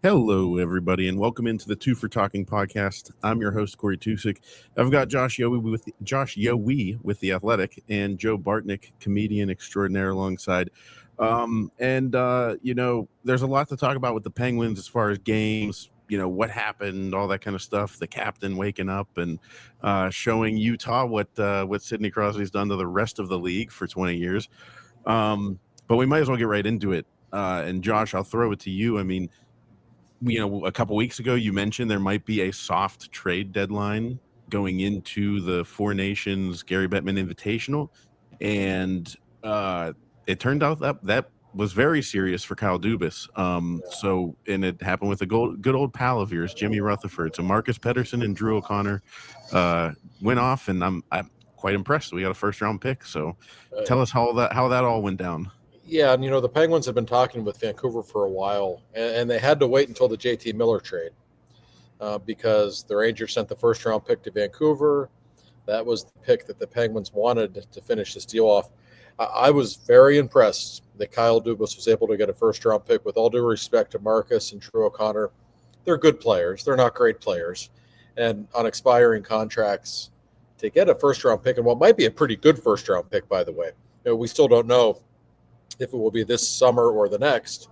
Hello, everybody, and welcome into the Two for Talking podcast. I'm your host, Corey Tusick. I've got Josh Yowie with the Athletic, and Joe Bartnick, comedian extraordinaire, alongside. There's a lot to talk about with the Penguins as far as games. What happened, all that kind of stuff. The captain waking up and showing Utah what Sidney Crosby's done to the rest of the league for 20 years. But we might as well get right into it. And Josh, I'll throw it to you. I mean, a couple weeks ago, you mentioned there might be a soft trade deadline going into the Four Nations Gary Bettman Invitational, and it turned out that was very serious for Kyle Dubas. And it happened with a good old pal of yours, Jimmy Rutherford. So Marcus Pettersson and Drew O'Connor went off, and I'm quite impressed. We got a first-round pick. So tell us how that all went down. Yeah, and the Penguins have been talking with Vancouver for a while, and they had to wait until the JT Miller trade because the Rangers sent the first-round pick to Vancouver. That was the pick that the Penguins wanted to finish this deal off. I was very impressed that Kyle Dubas was able to get a first-round pick. With all due respect to Marcus and Drew O'Connor, they're good players. They're not great players. And on expiring contracts, to get a first-round pick, and what might be a pretty good first-round pick, by the way, we still don't know if it will be this summer or the next.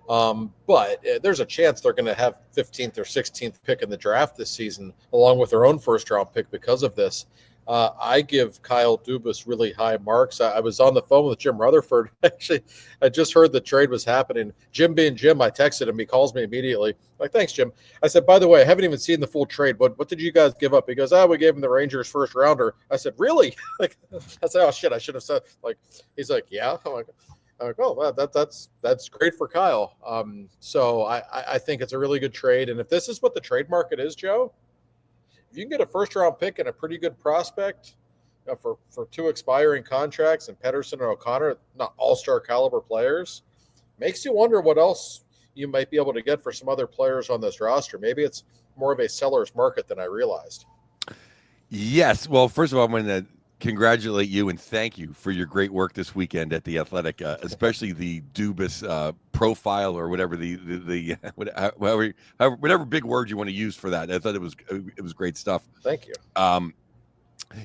But there's a chance they're going to have 15th or 16th pick in the draft this season, along with their own first-round pick because of this. I give Kyle Dubas really high marks. I was on the phone with Jim Rutherford. Actually, I just heard the trade was happening. Jim being Jim, I texted him. He calls me immediately. Like, thanks, Jim. I said, by the way, I haven't even seen the full trade. What did you guys give up? He goes, we gave him the Rangers first rounder. I said, really? I said, oh, shit, I should have said. He's like, yeah. I'm like, oh, that's great for Kyle. So I think it's a really good trade. And if this is what the trade market is, Joe, if you can get a first-round pick and a pretty good prospect for two expiring contracts and Pettersson and O'Connor, not all-star caliber players, makes you wonder what else you might be able to get for some other players on this roster. Maybe it's more of a seller's market than I realized. Yes. Well, first of all, I'm going to congratulate you and thank you for your great work this weekend at the Athletic, especially the Dubas profile or whatever whatever big word you want to use for that. I thought it was great stuff. Thank you.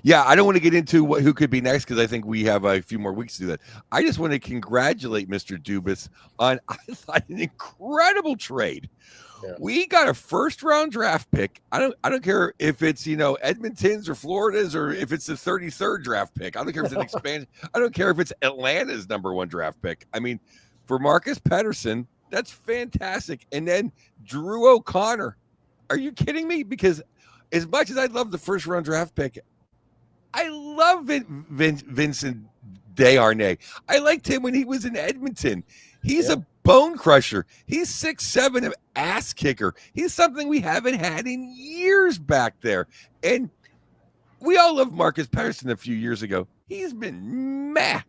Yeah, I don't want to get into who could be next because I think we have a few more weeks to do that. I just want to congratulate Mr. Dubas on, I thought, an incredible trade. Yeah. We got a first-round draft pick. I don't care if it's Edmonton's or Florida's or if it's the 33rd draft pick. I don't care if it's an expansion. I don't care if it's Atlanta's number one draft pick. I mean, for Marcus Pettersson, that's fantastic. And then Drew O'Connor. Are you kidding me? Because as much as I love the first-round draft pick, I love Vincent Desharnais. I liked him when he was in Edmonton. He's a bone crusher. He's 6'7", an ass kicker. He's something we haven't had in years back there. And we all loved Marcus Pettersson a few years ago. He's been meh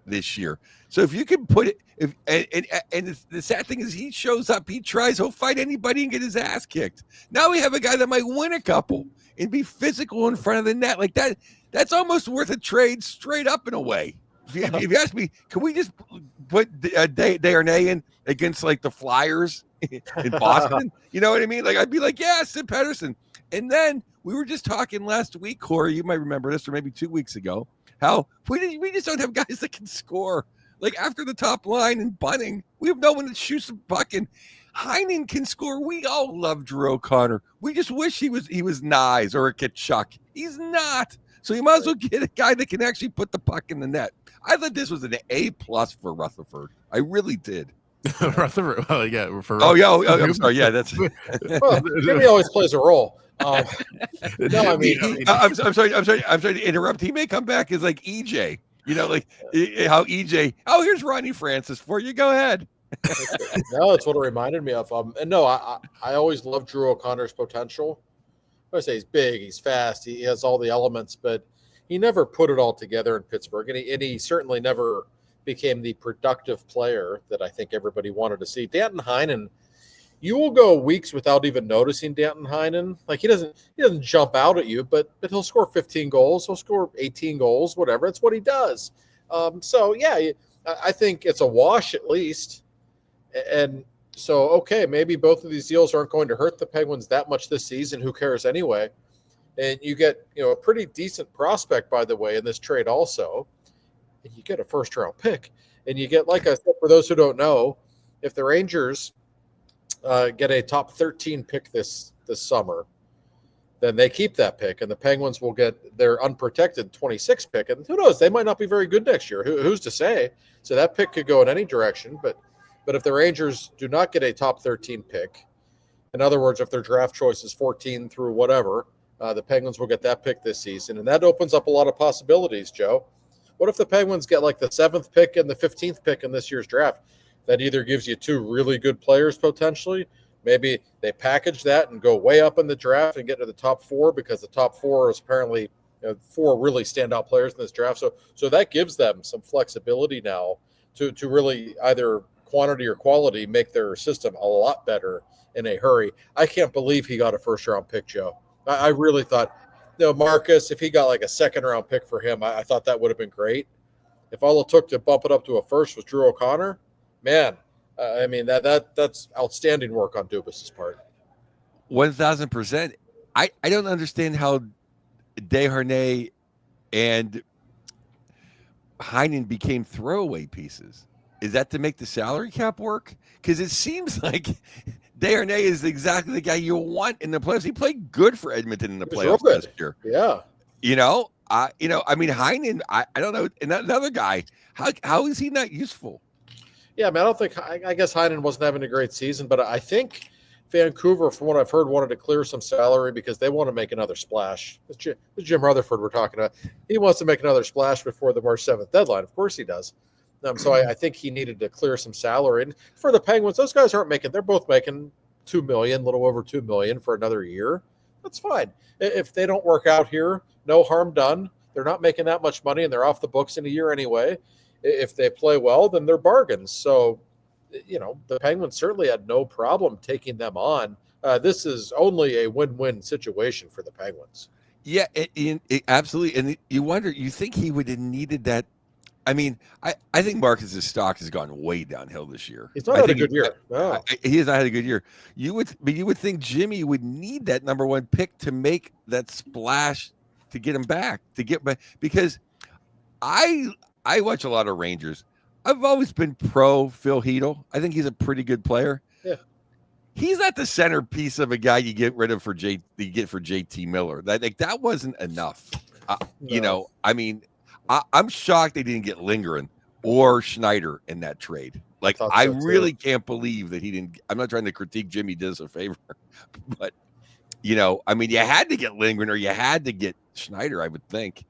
this year. So if you can put it, and the sad thing is he shows up, he tries, he'll fight anybody and get his ass kicked. Now we have a guy that might win a couple and be physical in front of the net like that. That's almost worth a trade straight up in a way. If you ask me, can we just put Desharnais in against like the Flyers in Boston? You know what I mean? Like I'd be like, yeah, Sid Pettersson. And then we were just talking last week, Corey, you might remember this, or maybe 2 weeks ago, how we just don't have guys that can score. Like after the top line and Bunting, we have no one that shoots the puck, and Heinen can score. We all love Drew O'Connor. We just wish he was Nyes or a Kachuk. He's not. So you might as well get a guy that can actually put the puck in the net. I thought this was an A+ for Rutherford. I really did. Rutherford. Oh yeah. I'm sorry. Yeah, that's. Well, Jimmy always plays a role. No, I mean, I'm sorry to interrupt. He may come back as like EJ. Like how EJ. Oh, here's Ronnie Francis for you. Go ahead. No, that's what it reminded me of. And no, I always loved Drew O'Connor's potential. I say he's big, he's fast, he has all the elements, but he never put it all together in Pittsburgh, and he certainly never became the productive player that I think everybody wanted to see. Danton Heinen, you will go weeks without even noticing Danton Heinen. Like he doesn't jump out at you, but he'll score 15 goals, he'll score 18 goals, whatever. It's what he does. So yeah, I think it's a wash at least. And So, okay, maybe both of these deals aren't going to hurt the Penguins that much this season. Who cares anyway? And you get, a pretty decent prospect, by the way, in this trade also. And you get a first-round pick. And you get, like I said, for those who don't know, if the Rangers get a top 13 pick this summer, then they keep that pick, and the Penguins will get their unprotected 26 pick. And who knows? They might not be very good next year. Who's to say? So that pick could go in any direction. But if the Rangers do not get a top 13 pick, in other words, if their draft choice is 14 through whatever, the Penguins will get that pick this season. And that opens up a lot of possibilities, Joe. What if the Penguins get like the 7th pick and the 15th pick in this year's draft? That either gives you 2 really good players potentially. Maybe they package that and go way up in the draft and get to the top 4, because the top 4 is apparently 4 really standout players in this draft. So that gives them some flexibility now to really either quantity or quality make their system a lot better in a hurry. I can't believe he got a first-round pick, Joe. I really thought, Marcus, if he got like a second-round pick for him, I thought that would have been great. If all it took to bump it up to a first was Drew O'Connor, man, I mean, that's outstanding work on Dubas's part. 1,000%. I don't understand how Desharnais and Heinen became throwaway pieces. Is that to make the salary cap work? Because it seems like Desharnais is exactly the guy you want in the playoffs. He played good for Edmonton in the playoffs last year. Yeah. I mean, Heinen, I don't know. And another guy, how is he not useful? Yeah, I mean, I guess Heinen wasn't having a great season, but I think Vancouver, from what I've heard, wanted to clear some salary because they want to make another splash. This Jim Rutherford we're talking about. He wants to make another splash before the March 7th deadline. Of course he does. So I think he needed to clear some salary. And for the Penguins, those guys they're both making $2 million, a little over $2 million for another year. That's fine. If they don't work out here, no harm done. They're not making that much money and they're off the books in a year anyway. If they play well, then they're bargains. So, the Penguins certainly had no problem taking them on. This is only a win-win situation for the Penguins. Yeah, absolutely. And you think he would have needed that. I mean, I think Marcus's stock has gone way downhill this year. He's not had a good year. No. He has not had a good year. You would think Jimmy would need that number 1 pick to make that splash to get him back, because I watch a lot of Rangers. I've always been pro Phil Hedl. I think he's a pretty good player. Yeah. He's not the centerpiece of a guy you get rid of for JT Miller. That wasn't enough. No. I mean, I'm shocked they didn't get Lindgren or Schneider in that trade. I really can't believe that he didn't. I'm not trying to critique Jimmy does a favor, but I mean, you had to get Lindgren or you had to get Schneider, I would think.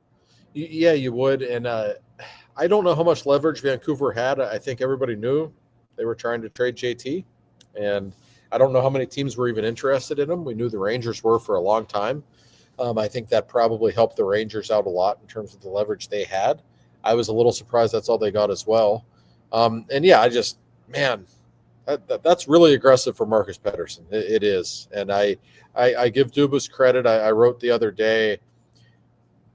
Yeah, you would. And I don't know how much leverage Vancouver had. I think everybody knew they were trying to trade JT. And I don't know how many teams were even interested in him. We knew the Rangers were for a long time. I think that probably helped the Rangers out a lot in terms of the leverage they had. I was a little surprised that's all they got as well. And yeah, that's really aggressive for Marcus Pettersson. It is. And I give Dubas credit. I wrote the other day,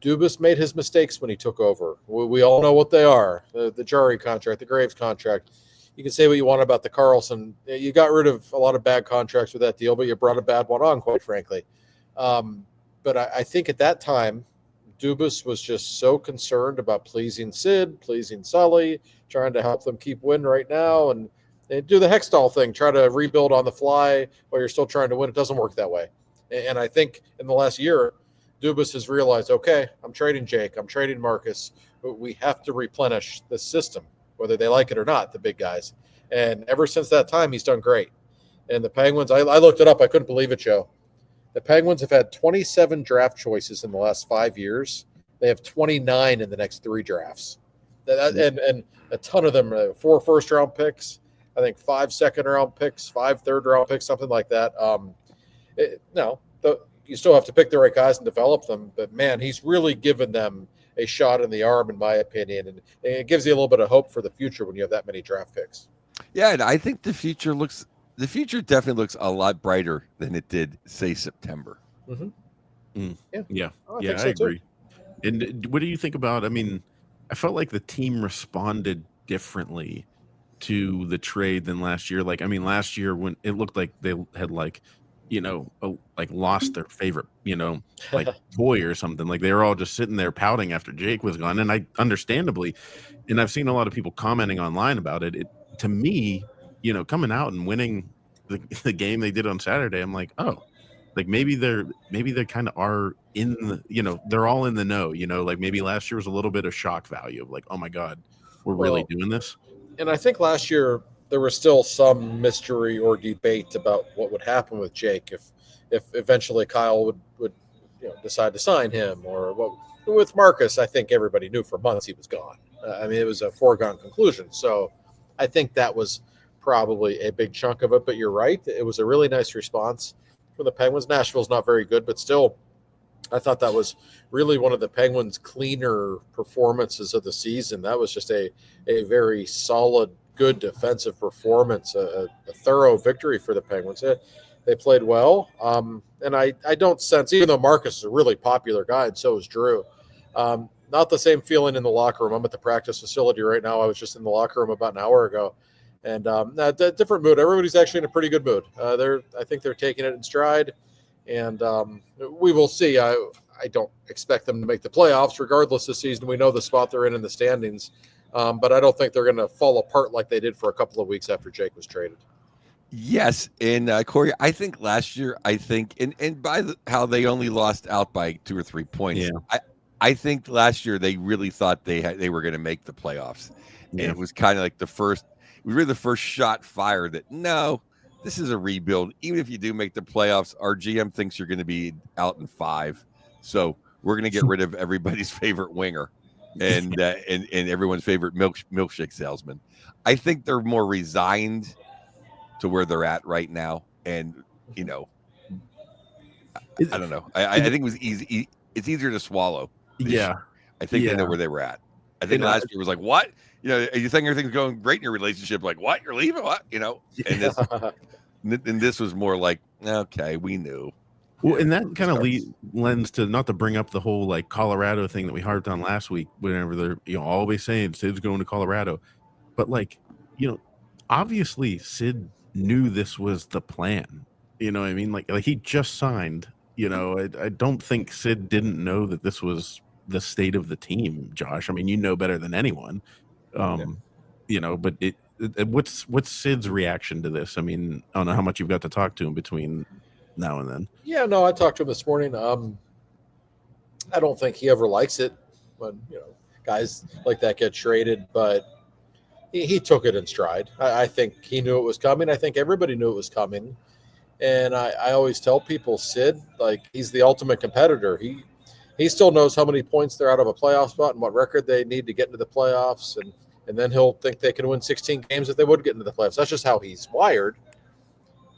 Dubas made his mistakes when he took over. We all know what they are. The Jarry contract, the Graves contract. You can say what you want about the Carlson. You got rid of a lot of bad contracts with that deal, but you brought a bad one on, quite frankly. But I think at that time, Dubas was just so concerned about pleasing Sid, pleasing Sully, trying to help them keep win right now, and do the Hextall thing, try to rebuild on the fly while you're still trying to win. It doesn't work that way. And I think in the last year, Dubas has realized, okay, I'm trading Jake, I'm trading Marcus, but we have to replenish the system, whether they like it or not, the big guys. And ever since that time, he's done great. And the Penguins, I looked it up. I couldn't believe it, Joe. The Penguins have had 27 draft choices in the last 5 years. They have 29 in the next 3 drafts. And a ton of them, 4 first-round picks, I think 5 second-round picks, 5 third-round picks, something like that. You still have to pick the right guys and develop them. But, man, he's really given them a shot in the arm, in my opinion. And it gives you a little bit of hope for the future when you have that many draft picks. Yeah, and I think the future definitely looks a lot brighter than it did, say, September. Mm-hmm. Yeah, I so agree. Too. And what do you think about? I mean, I felt like the team responded differently to the trade than last year. Like, I mean, last year when it looked like they had like, like lost their favorite, like boy or something. Like they were all just sitting there pouting after Jake was gone. And I understandably, and I've seen a lot of people commenting online about it. It to me, coming out and winning the game they did on Saturday, I'm like, oh, like maybe they kind of are in the, they're all in the know, like maybe last year was a little bit of shock value of like, oh my God, we're really doing this. And I think last year there was still some mystery or debate about what would happen with Jake if eventually Kyle would decide to sign him, or what with Marcus. I think everybody knew for months he was gone. I mean, it was a foregone conclusion. So I think that was probably a big chunk of it. But you're right. It was a really nice response from the Penguins. Nashville's not very good, but still, I thought that was really one of the Penguins' cleaner performances of the season. That was just a very solid, good defensive performance, a thorough victory for the Penguins. They played well. And I don't sense, even though Marcus is a really popular guy and so is Drew, not the same feeling in the locker room. I'm at the practice facility right now. I was just in the locker room about an hour ago. And a different mood. Everybody's actually in a pretty good mood. I think they're taking it in stride. And we will see. I don't expect them to make the playoffs regardless this season. We know the spot they're in the standings. But I don't think they're going to fall apart like they did for a couple of weeks after Jake was traded. Yes. And Corey, I think last year, and by how they only lost out by 2 or 3 points, yeah. I think last year they really thought they were going to make the playoffs. Yeah. And it was kind of like the first shot fired that, no, this is a rebuild. Even if you do make the playoffs, our GM thinks you're going to be out in 5. So we're going to get rid of everybody's favorite winger and everyone's favorite milkshake salesman. I think they're more resigned to where they're at right now. And, I don't know. I think it was easy. It's easier to swallow. Yeah. I think they know where they were at. I think last year was like, what? You think everything's going great in your relationship? Like, what? You're leaving? What? And this was more like, okay, we knew. Well, and that kind of lends to, not to bring up the whole like Colorado thing that we harped on last week, whenever they're always saying Sid's going to Colorado, but like obviously Sid knew this was the plan. You know what I mean? Like he just signed. I don't think Sid didn't know that this was the state of the team, Josh. I mean, you know better than anyone. But what's Sid's reaction to this? I mean, I don't know how much you've got to talk to him between now and then. Yeah, no, I talked to him this morning. I don't think he ever likes it when guys like that get traded, but he took it in stride. I think he knew it was coming. I think everybody knew it was coming. And I always tell people, Sid, like, he's the ultimate competitor. He still knows how many points they're out of a playoff spot and what record they need to get into the playoffs, and then he'll think they can win 16 games if they would get into the playoffs. That's just how he's wired.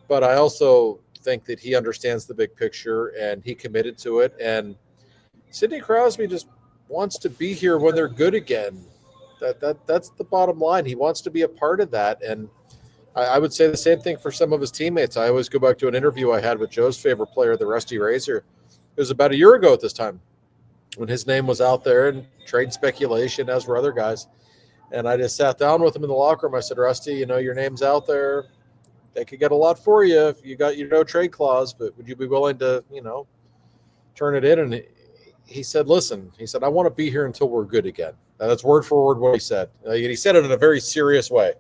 But I also think that he understands the big picture and he committed to it. And Sidney Crosby just wants to be here when they're good again. That's the bottom line. He wants to be a part of that. And I would say the same thing for some of his teammates. I always go back to an interview I had with Joe's favorite player, the Rusty Razor. It was about a year ago at this time when his name was out there in trade speculation, as were other guys. And I just sat down with him in the locker room. I said, Rusty, your name's out there. They could get a lot for you if you got your no trade clause, but would you be willing to, turn it in? And he said, listen, I want to be here until we're good again. That's word for word what he said. He said it in a very serious way.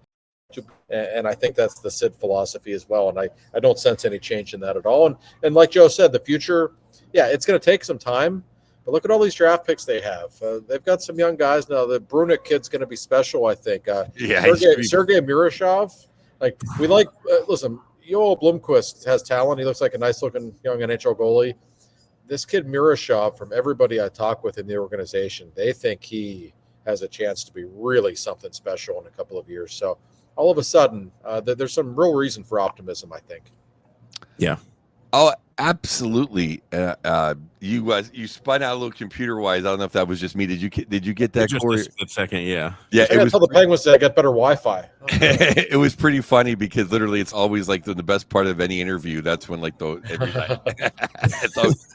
And I think that's the Sid philosophy as well. And I don't sense any change in that at all. And like Joe said, the future, it's going to take some time. But look at all these draft picks they have. They've got some young guys now. The Brunick kid's going to be special, I think. Sergei Murashov. Like, we like listen, Yoel Blomqvist has talent. He looks like a nice-looking young NHL goalie. This kid Murashov, from everybody I talk with in the organization, they think he has a chance to be really something special in a couple of years. So all of a sudden, there's some real reason for optimism, I think. Yeah. Oh, absolutely. You spun out a little computer wise. I don't know if that was just me. Did you get that, Just Corey? a split second, yeah. Yeah, I gotta tell the Penguins that I got better Wi-Fi. It was pretty funny because literally it's always like the best part of any interview. That's when like so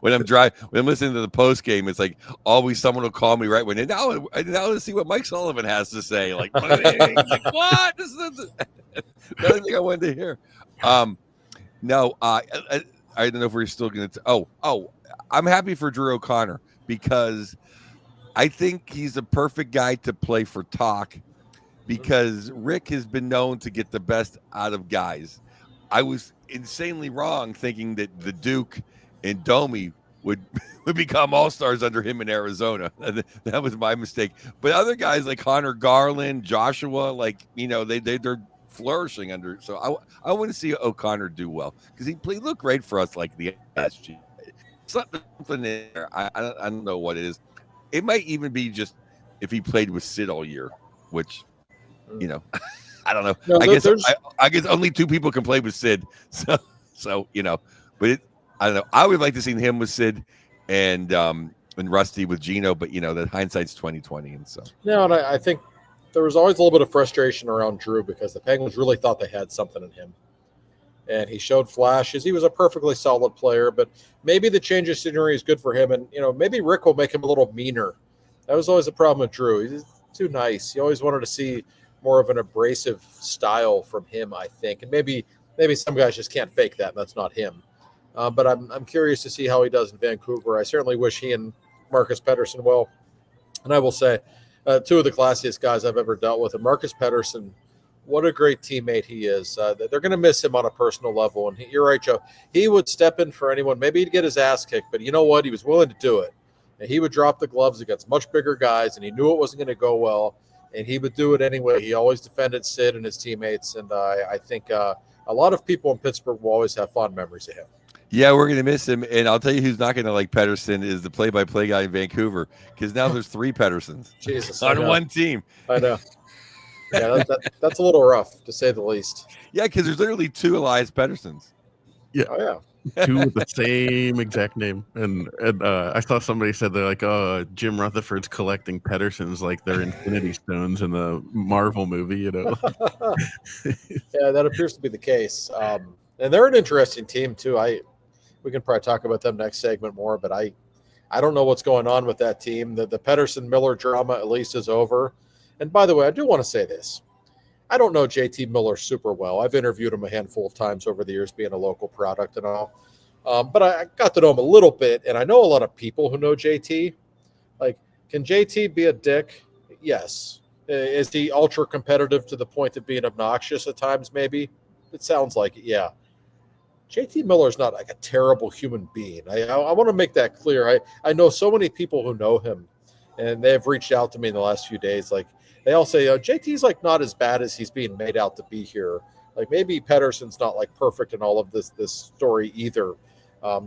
when I'm listening to the post game, it's like always someone will call me right when now let's see what Mike Sullivan has to say. Like what? This is the other thing I wanted to hear. No, I don't know if we're still going to. I'm happy for Drew O'Connor because I think he's a perfect guy to play for talk because Rick has been known to get the best out of guys. I was insanely wrong thinking that the Duke and Domi would become all-stars under him in Arizona. That was my mistake. But other guys like Connor Garland, Joshua, they're flourishing under. So I want to see O'Connor do well because he looked great for us like the SG. Something in there. I don't know what it is. It might even be just if he played with Sid all year, which I don't know. No, I guess only two people can play with Sid. So but I don't know. I would like to see him with Sid and Rusty with Gino, but the hindsight's 2020, and so. No, and I think there was always a little bit of frustration around Drew because the Penguins really thought they had something in him. And he showed flashes. He was a perfectly solid player, but maybe the change of scenery is good for him. And, maybe Rick will make him a little meaner. That was always a problem with Drew. He's too nice. You always wanted to see more of an abrasive style from him, I think. And maybe some guys just can't fake that, and that's not him. But I'm curious to see how he does in Vancouver. I certainly wish he and Marcus Pettersson well. And I will say, two of the classiest guys I've ever dealt with. And Marcus Pettersson, what a great teammate he is. They're going to miss him on a personal level. And you're right, Joe. He would step in for anyone. Maybe he'd get his ass kicked, but you know what? He was willing to do it. And he would drop the gloves against much bigger guys, and he knew it wasn't going to go well, and he would do it anyway. He always defended Sid and his teammates, and I think a lot of people in Pittsburgh will always have fond memories of him. Yeah, we're going to miss him, and I'll tell you who's not going to like Pettersson is the play-by-play guy in Vancouver because now there's three Petterssons on one team. I know. Yeah, that's a little rough, to say the least. Yeah, because there's literally two Elias Petterssons. Yeah. Oh, yeah. Two with the same exact name. And I saw somebody said they're like, Jim Rutherford's collecting Petterssons like they're Infinity Stones in the Marvel movie, Yeah, that appears to be the case. And they're an interesting team, too. We can probably talk about them next segment more, but I don't know what's going on with that team. The Pettersson-Miller drama at least is over. And by the way, I do want to say this. I don't know JT Miller super well. I've interviewed him a handful of times over the years, being a local product and all. But I got to know him a little bit, and I know a lot of people who know JT. Like, can JT be a dick? Yes. Is he ultra competitive to the point of being obnoxious at times? Maybe. It sounds like it, yeah. JT Miller is not like a terrible human being. I want to make that clear. I know so many people who know him, and they've reached out to me in the last few days. Like, they all say, JT's like not as bad as he's being made out to be here. Like, maybe Pettersson's not like perfect in all of this story either.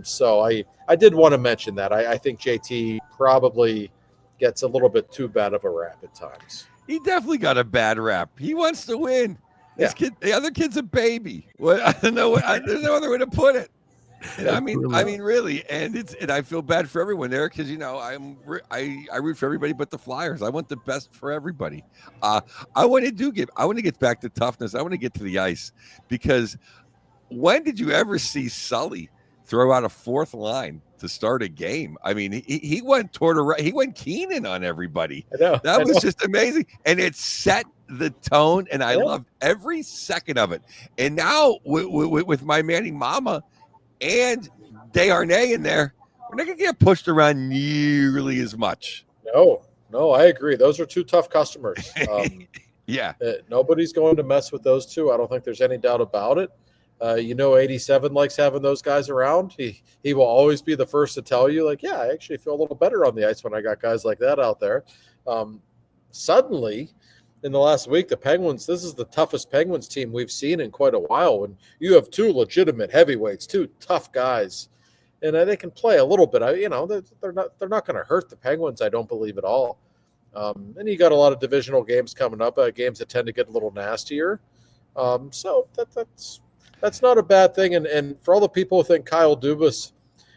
So I did want to mention that. I think JT probably gets a little bit too bad of a rap at times. He definitely got a bad rap. He wants to win. This kid, the other kid's a baby. I don't know. There's no other way to put it. I mean, really, and I feel bad for everyone there because I root for everybody but the Flyers. I want the best for everybody. I want to get back to toughness. I want to get to the ice because when did you ever see Sully throw out a fourth line to start a game? I mean, he went he went Keenan on everybody. That was just amazing, and it set the tone, and I loved every second of it. And now with my Manny Mama and Desharnais in there, we're not going to get pushed around nearly as much. No, I agree. Those are two tough customers. Yeah. Nobody's going to mess with those two. I don't think there's any doubt about it. 87 likes having those guys around. He will always be the first to tell you, like, yeah, I actually feel a little better on the ice when I got guys like that out there. Suddenly, in the last week, the Penguins, this is the toughest Penguins team we've seen in quite a while. And you have two legitimate heavyweights, two tough guys, and they can play a little bit. They're not going to hurt the Penguins, I don't believe at all. And you got a lot of divisional games coming up, games that tend to get a little nastier. So that's that's not a bad thing. And for all the people who think Kyle Dubas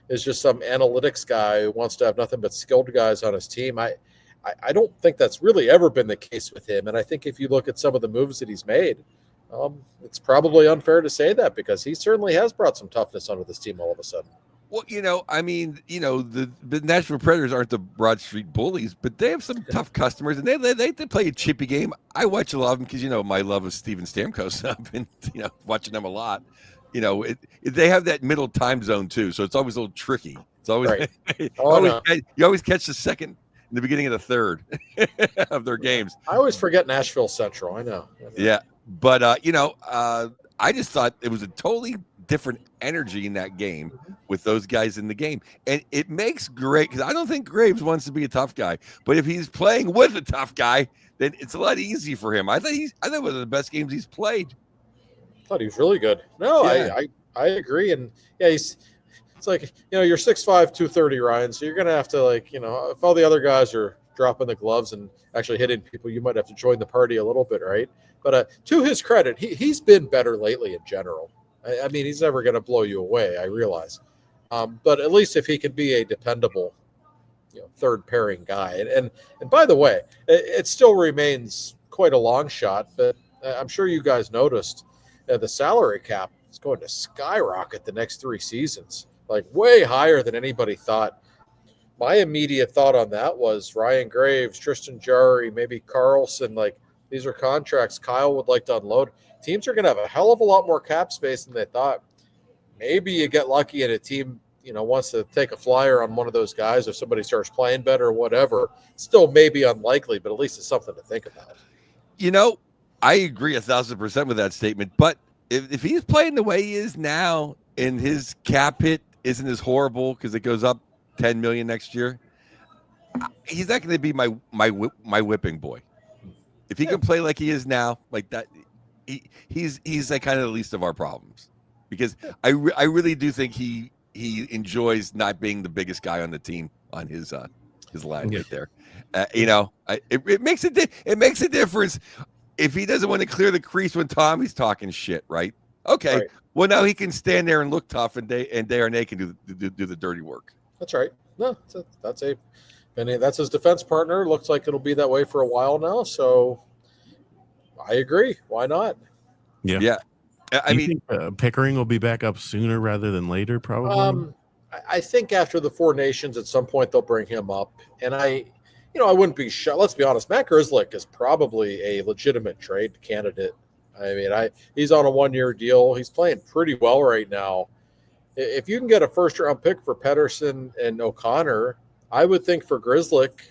is just some analytics guy who wants to have nothing but skilled guys on his team, I don't think that's really ever been the case with him. And I think if you look at some of the moves that he's made, it's probably unfair to say that, because he certainly has brought some toughness onto this team all of a sudden. Well, the Nashville Predators aren't the Broad Street Bullies, but they have some tough customers, and they play a chippy game. I watch a lot of them because, my love of Steven Stamkos. I've been, watching them a lot. They have that middle time zone too, so it's always a little tricky. It's always, Right. you always catch the second in the beginning of the third of their games. I always forget Nashville Central. I know. Yeah, but I just thought it was a totally different energy in that game with those guys in the game, and it makes great, because I don't think Graves wants to be a tough guy, but if he's playing with a tough guy, then it's a lot easier for him. I thought it was one of the best games he's played. I thought he was really good. No, Yeah. I agree, and yeah, it's like, you're 6'5", 230, Ryan, so you're gonna have to, if all the other guys are dropping the gloves and actually hitting people, you might have to join the party a little bit, right? But to his credit, he's been better lately in general. I mean, he's never going to blow you away, I realize. But at least if he can be a dependable, third pairing guy. And by the way, it still remains quite a long shot, but I'm sure you guys noticed the salary cap is going to skyrocket the next 3 seasons, like way higher than anybody thought. My immediate thought on that was Ryan Graves, Tristan Jarry, maybe Carlson. Like, these are contracts Kyle would like to unload. Teams are going to have a hell of a lot more cap space than they thought. Maybe you get lucky and a team, wants to take a flyer on one of those guys if somebody starts playing better or whatever. Still maybe unlikely, but at least it's something to think about. I agree 1,000% with that statement. But if he's playing the way he is now, and his cap hit isn't as horrible because it goes up $10 million next year, he's not going to be my whipping boy. If he can play like he is now, like that, he's like kind of the least of our problems, because I really do think he enjoys not being the biggest guy on the team on his line right there. It makes a difference if he doesn't want to clear the crease when Tommy's talking shit, right? Okay, right. Well, now he can stand there and look tough, and Desharnais can do the dirty work. That's right. No, that's his defense partner. Looks like it'll be that way for a while now. So I agree. Why not? Yeah. I mean, think, Pickering will be back up sooner rather than later, probably. I think after the Four Nations, at some point they'll bring him up, and I wouldn't be shocked. Let's be honest. Matt Grzelcyk is probably a legitimate trade candidate. I mean, he's on a 1-year deal. He's playing pretty well right now. If you can get a first-round pick for Pettersson and O'Connor, I would think for Grzelcyk,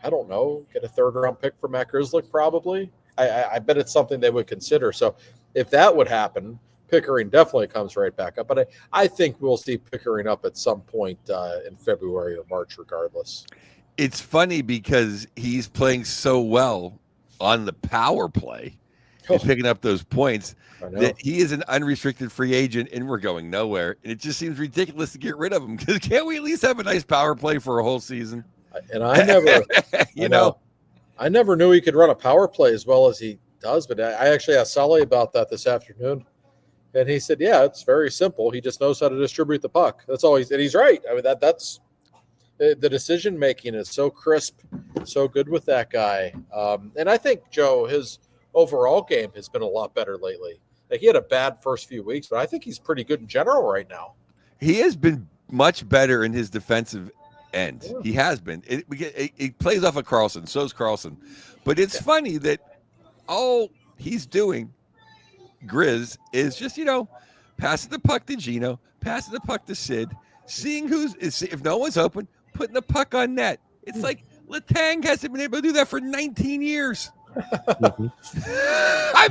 I don't know, get a third-round pick for Matt Grzelcyk probably. I bet it's something they would consider. So if that would happen, Pickering definitely comes right back up. But I think we'll see Pickering up at some point in February or March regardless. It's funny because he's playing so well on the power play and picking up those points that he is an unrestricted free agent and we're going nowhere. And it just seems ridiculous to get rid of him, because can't we at least have a nice power play for a whole season? And I never, I never knew he could run a power play as well as he does. But I actually asked Sully about that this afternoon. And he said, yeah, it's very simple. He just knows how to distribute the puck. That's all and he's right. I mean, that's the decision-making is so crisp, so good with that guy. And I think, Joe, his overall game has been a lot better lately. Like, he had a bad first few weeks, but I think he's pretty good in general right now. He has been much better in his defensive end. Yeah. He has been. It plays off of Carlson. So is Carlson. But it's funny that all he's doing, Grizz, is just, passing the puck to Gino, passing the puck to Sid, seeing if no one's open, putting the puck on net. It's like Letang hasn't been able to do that for 19 years. I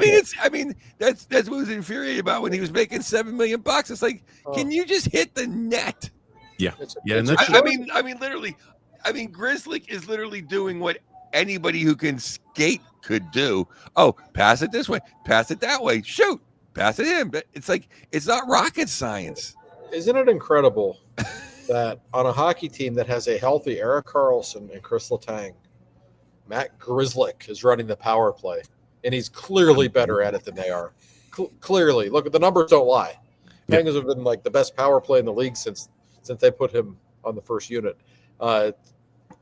mean, that's what was infuriating about when he was making $7 million. It's like, can you just hit the net? Yeah. I mean, literally, Grzelcyk is literally doing what anybody who can skate could do. Oh, pass it this way, pass it that way, shoot, pass it in. But it's like, it's not rocket science. Isn't it incredible that on a hockey team that has a healthy Erik Karlsson and Chris Letang, Matt Grzelcyk is running the power play, and he's clearly better at it than they are. clearly, look, the numbers don't lie. Penguins have been like the best power play in the league since they put him on the first unit.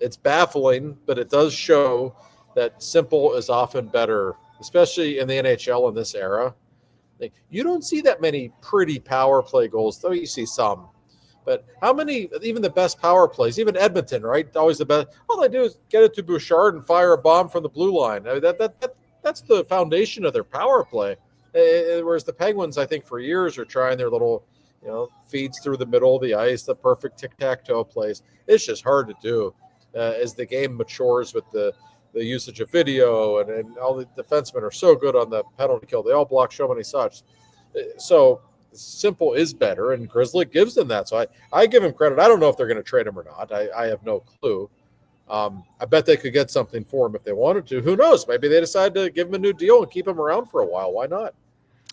It's baffling, but it does show that simple is often better, especially in the NHL in this era. Like, you don't see that many pretty power play goals, though you see some. But how many, even the best power plays, even Edmonton, right? Always the best. All they do is get it to Bouchard and fire a bomb from the blue line. I mean, that's the foundation of their power play. Whereas the Penguins, I think, for years are trying their little, feeds through the middle of the ice, the perfect tic-tac-toe plays. It's just hard to do as the game matures with the usage of video and all the defensemen are so good on the penalty kill. They all block so many shots. So simple is better, and Grizzly gives them that. So I give him credit. I don't know if they're going to trade him or not. I have no clue. I bet they could get something for him if they wanted to. Who knows? Maybe they decide to give him a new deal and keep him around for a while. Why not?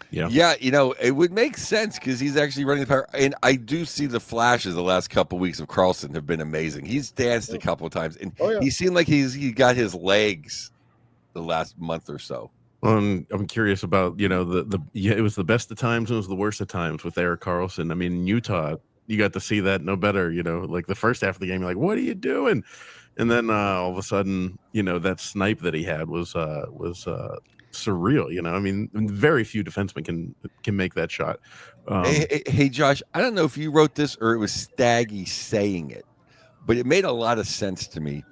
Yeah, it would make sense because he's actually running the power. And I do see the flashes the last couple of weeks of Karlsson have been amazing. He's danced a couple of times, and he seemed like he got his legs the last month or so. I'm curious about, it was the best of times and it was the worst of times with Erik Karlsson. I mean, in Utah, you got to see that no better, like the first half of the game, you're like, what are you doing? And then all of a sudden, that snipe that he had was surreal. I mean, very few defensemen can make that shot. Hey, Josh, I don't know if you wrote this or it was Staggy saying it, but it made a lot of sense to me.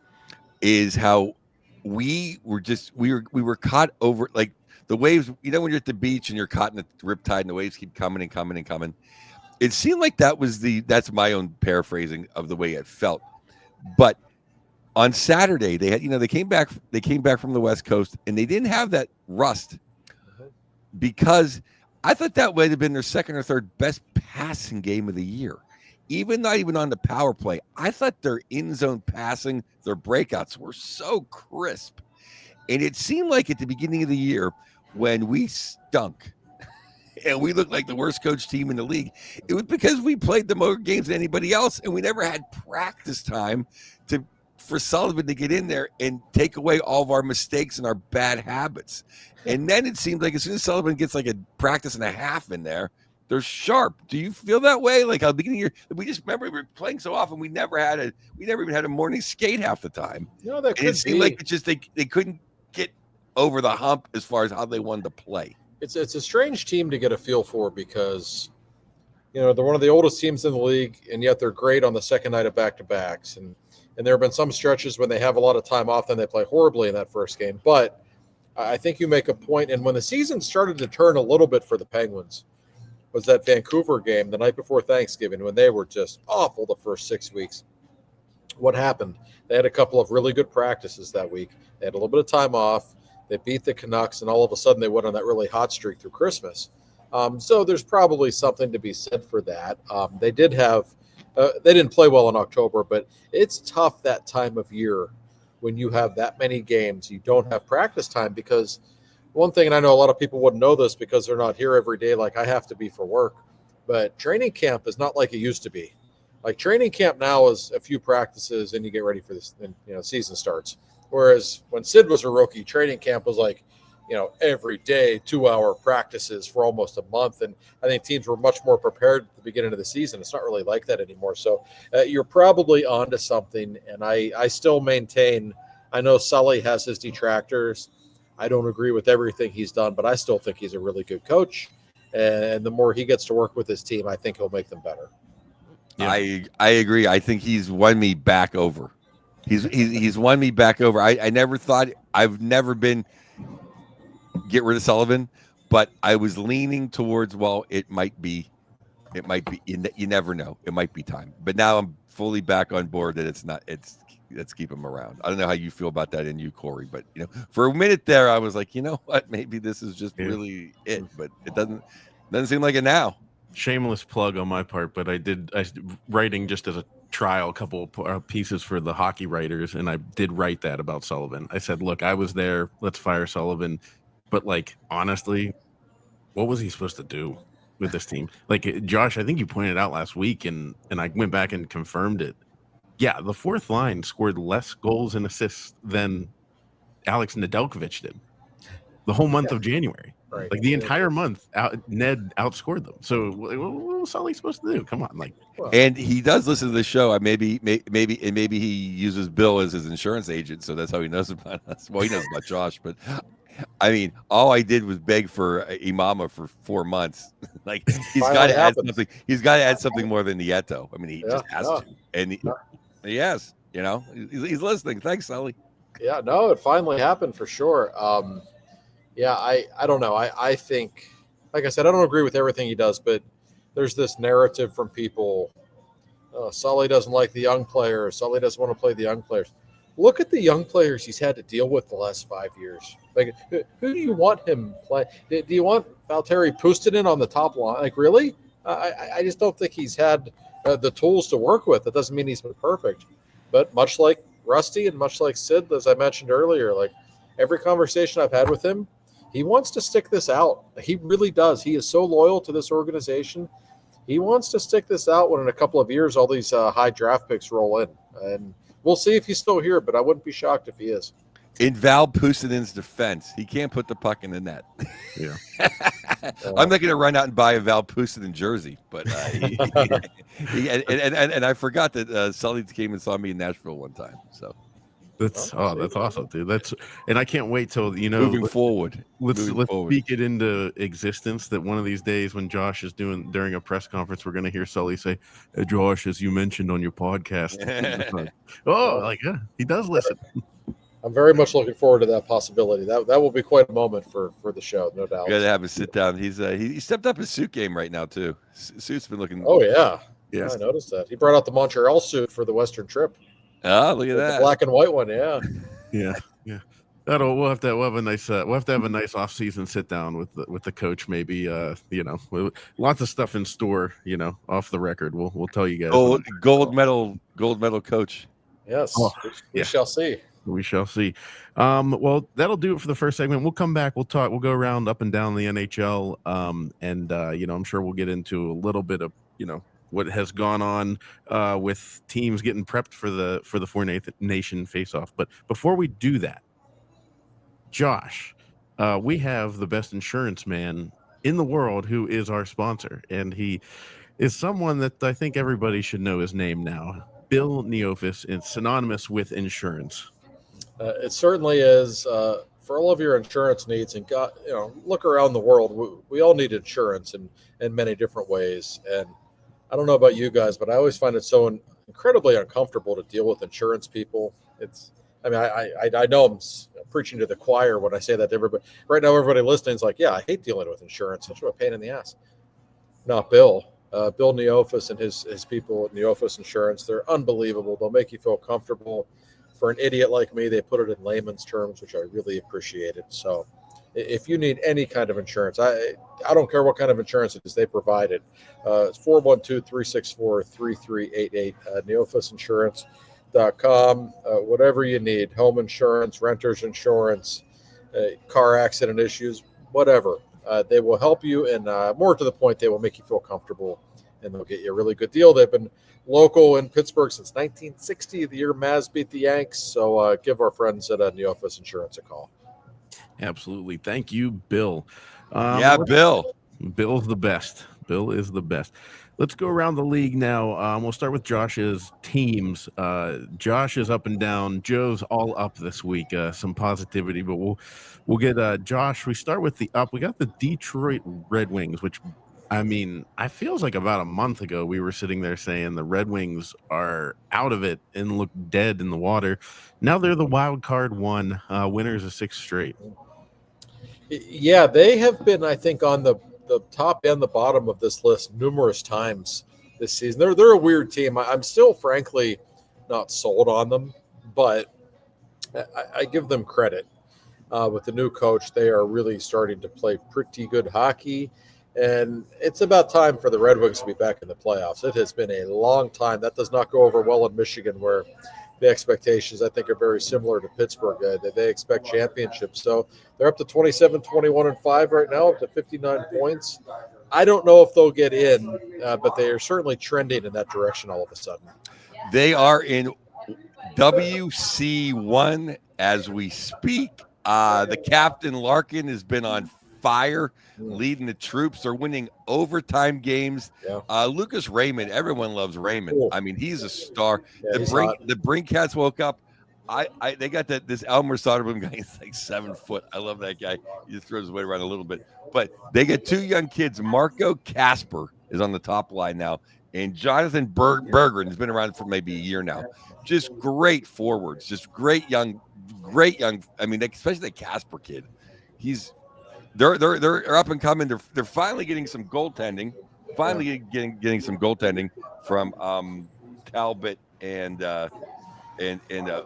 Is how we were caught over, like the waves. When you're at the beach and you're caught in the riptide and the waves keep coming and coming and coming. It seemed like that's my own paraphrasing of the way it felt, but. On Saturday, they had, they came back from the West Coast and they didn't have that rust because I thought that would have been their second or third best passing game of the year. Not even on the power play. I thought their in-zone passing, their breakouts were so crisp. And it seemed like at the beginning of the year when we stunk and we looked like the worst coach team in the league, it was because we played the more games than anybody else and we never had practice time for Sullivan to get in there and take away all of our mistakes and our bad habits. And then it seems like as soon as Sullivan gets like a practice and a half in there, they're sharp. Do you feel that way? Like at the beginning of the year, we just remember we were playing so often. We never even had a morning skate half the time. That and it seemed like it's just they couldn't get over the hump as far as how they wanted to play. It's a strange team to get a feel for because, they're one of the oldest teams in the league, and yet they're great on the second night of back-to-backs. And there have been some stretches when they have a lot of time off, then they play horribly in that first game. But I think you make a point. And when the season started to turn a little bit for the Penguins was that Vancouver game the night before Thanksgiving when they were just awful the first 6 weeks. What happened? They had a couple of really good practices that week. They had a little bit of time off. They beat the Canucks, and all of a sudden they went on that really hot streak through Christmas. So there's probably something to be said for that. They didn't play well in October, but it's tough that time of year when you have that many games. You don't have practice time because one thing, and I know a lot of people wouldn't know this because they're not here every day like I have to be for work, but training camp is not like it used to be. Like training camp now is a few practices and you get ready for this, and season starts. Whereas when Sid was a rookie, training camp was like, every day, 2-hour practices for almost a month. And I think teams were much more prepared at the beginning of the season. It's not really like that anymore. So you're probably onto something. And I still maintain, I know Sully has his detractors. I don't agree with everything he's done, but I still think he's a really good coach. And the more he gets to work with his team, I think he'll make them better. Yeah. I agree. I think he's won me back over. He's won me back over. I never thought, I've never been get rid of Sullivan, but I was leaning towards, it might be, you never know. It might be time, but now I'm fully back on board that let's keep him around. I don't know how you feel about that in you, Corey, but for a minute there, I was like, you know what, maybe this is just really it, but it doesn't seem like it now. Shameless plug on my part, but I writing just as a trial a couple pieces for the hockey writers, and I did write that about Sullivan. I said, look, I was there, let's fire Sullivan. But honestly, what was he supposed to do with this team? Josh, I think you pointed out last week, and I went back and confirmed it. Yeah, the fourth line scored less goals and assists than Alex Nedeljkovic did. the whole month of January. Right. Like the entire month, Ned outscored them. So what was Sully supposed to do? Come on, like. And he does listen to the show. Maybe he uses Bill as his insurance agent, so that's how he knows about us. Well, he knows about Josh, but I mean, all I did was beg for Imama for 4 months. Like he's got to add something. He's got to add something more than Nieto. I mean, he just has to, and he has. You know, he's listening. Thanks, Sully. Yeah, no, it finally happened for sure. Yeah, I don't know. I think, like I said, I don't agree with everything he does, but there's this narrative from people. Sully doesn't like the young players. Sully doesn't want to play the young players. Look at the young players he's had to deal with the last 5 years. Like, who do you want him play? Do you want Valtteri Puustinen on the top line? Like, really? I just don't think he's had the tools to work with. That doesn't mean he's been perfect. But much like Rusty and much like Sid, as I mentioned earlier, like every conversation I've had with him, he wants to stick this out. He really does. He is so loyal to this organization. He wants to stick this out when in a couple of years all these high draft picks roll in. And we'll see if he's still here, but I wouldn't be shocked if he is. In Val Puustinen's defense, he can't put the puck in the net. Yeah. I'm not going to run out and buy a Val Puustinen jersey, but and I forgot that Sully came and saw me in Nashville one time. So that's awesome, dude. And I can't wait till moving forward. Let's speak it into existence that one of these days when Josh is during a press conference, we're going to hear Sully say, "Hey, Josh, as you mentioned on your podcast." Yeah, he does listen. I'm very much looking forward to that possibility. That will be quite a moment for the show, no doubt. Got to have him sit down. He stepped up his suit game right now too. Suit's been looking. Oh yeah, yeah. I noticed that. He brought out the Montreal suit for the Western trip. Oh, look at that, the black and white one. Yeah. Yeah. We'll have to have a nice off-season sit down with the coach. Maybe lots of stuff in store. Off the record, we'll tell you guys. Gold medal coach. Yes, we shall see. We shall see. Well, that'll do it for the first segment. We'll come back. We'll talk. We'll go around up and down the NHL. I'm sure we'll get into a little bit of what has gone on with teams getting prepped for the Four Nation face-off. But before we do that, Josh, we have the best insurance man in the world who is our sponsor, and he is someone that I think everybody should know his name now. Bill Neofus is synonymous with insurance. It certainly is. For all of your insurance needs, and look around the world. We all need insurance in many different ways. And I don't know about you guys, but I always find it so incredibly uncomfortable to deal with insurance people. I know I'm preaching to the choir when I say that to everybody. Right now, everybody listening is like, yeah, I hate dealing with insurance. Such a pain in the ass. Not Bill. Bill Neofus and his people at Neofus Insurance, they're unbelievable. They'll make you feel comfortable. For an idiot like me, they put it in layman's terms, which I really appreciated. So if you need any kind of insurance, I don't care what kind of insurance it is, they provide it. It's 412-364-3388, neofusinsurance.com. Whatever you need, home insurance, renter's insurance, car accident issues, whatever. They will help you, and more to the point, they will make you feel comfortable, and they'll get you a really good deal. They've been local in Pittsburgh since 1960, the year Mavs beat the Yanks. So give our friends at Neofus Insurance a call. Absolutely. Thank you, Bill. Bill. Bill's the best. Bill is the best. Let's go around the league now. We'll start with Josh's teams. Josh is up and down. Joe's all up this week. Some positivity, but we'll get Josh. We start with the up. We got the Detroit Red Wings, which I feels like about a month ago we were sitting there saying the Red Wings are out of it and look dead in the water. Now they're the wild card one, winners of 6 straight. Yeah, they have been, I think, on the top and the bottom of this list numerous times this season. They're a weird team. I'm still, frankly, not sold on them, but I give them credit. With the new coach, they are really starting to play pretty good hockey. And it's about time for the Red Wings to be back in the playoffs. It has been a long time. That does not go over well in Michigan, where the expectations, I think, are very similar to Pittsburgh. They expect championships. So they're up to 27, 21, and 5 right now, up to 59 points. I don't know if they'll get in, but they are certainly trending in that direction all of a sudden. They are in WC1 as we speak. The captain Larkin has been on fire, leading the troops. They're winning overtime games. Yeah. Lucas Raymond, everyone loves Raymond. Cool. I mean, he's a star. Yeah, The Brinkcats woke up. They got this Elmer Soderblom guy. He's like 7 foot. I love that guy. He just throws his weight around a little bit. But they get 2 young kids. Marco Casper is on the top line now, and Jonathan Bergeron has been around for maybe a year now. Just great forwards. Just great young. I mean, especially the Casper kid. They're up and coming. They're finally getting some goaltending. Finally getting some goaltending from Talbot and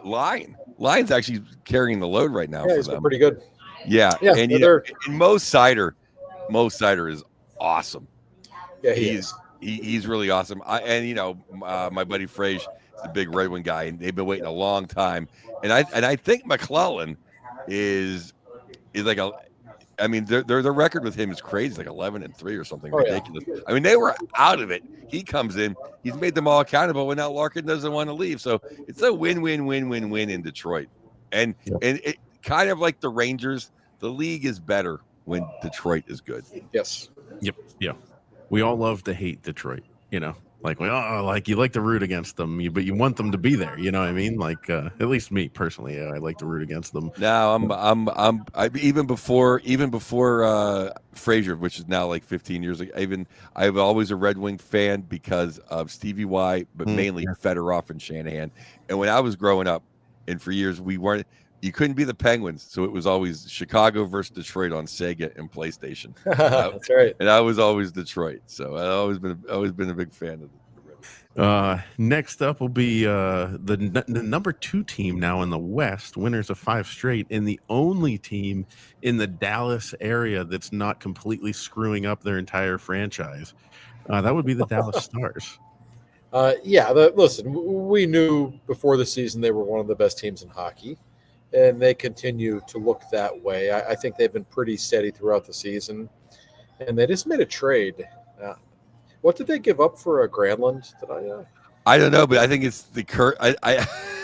Lyon. Lyon's actually carrying the load right now. Yeah, for he's them. been pretty good. Yeah, and and Mo Sider is awesome. Yeah, he's really awesome. My buddy Frage is a big Red Wing guy, and they've been waiting a long time. And I think McClellan is like their record with him is crazy, like 11-3 or something ridiculous. Yeah. I mean, they were out of it. He comes in, he's made them all accountable, and now Larkin doesn't want to leave. So it's a win-win-win-win-win in Detroit. And it kind of like the Rangers, the league is better when Detroit is good. Yes. Yep. Yeah. We all love to hate Detroit, like you like to root against them, but you want them to be there. You know what I mean? Like at least me personally, I like to root against them. Now I'm even before Frazier, which is now like 15 years ago. I've always a Red Wing fan because of Stevie Y, but mainly Fedorov and Shanahan. And when I was growing up, and for years you couldn't be the Penguins, so it was always Chicago versus Detroit on Sega and PlayStation. That's right. And I was always Detroit, so I've always been a big fan of the Next up will be the number 2 team now in the West, winners of 5 straight, and the only team in the Dallas area that's not completely screwing up their entire franchise. That would be the Dallas Stars. Listen, we knew before the season they were one of the best teams in hockey. And they continue to look that way. I think they've been pretty steady throughout the season. And they just made a trade. What did they give up for Granlund? I don't know, but I think it's the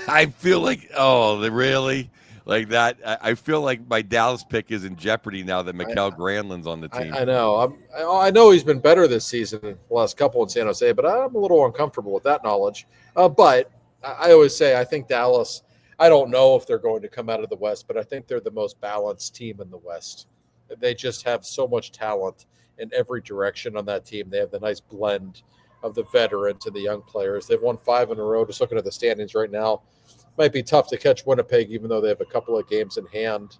I feel like, they really like that. I feel like my Dallas pick is in jeopardy now that Mikael Granlund's on the team. I know. I know he's been better this season, the last couple in San Jose, but I'm a little uncomfortable with that knowledge. But I always say I think Dallas. I don't know if they're going to come out of the West, but I think they're the most balanced team in the West. They just have so much talent in every direction on that team. They have the nice blend of the veterans and the young players. They've won 5 in a row. Just looking at the standings right now, might be tough to catch Winnipeg, even though they have a couple of games in hand.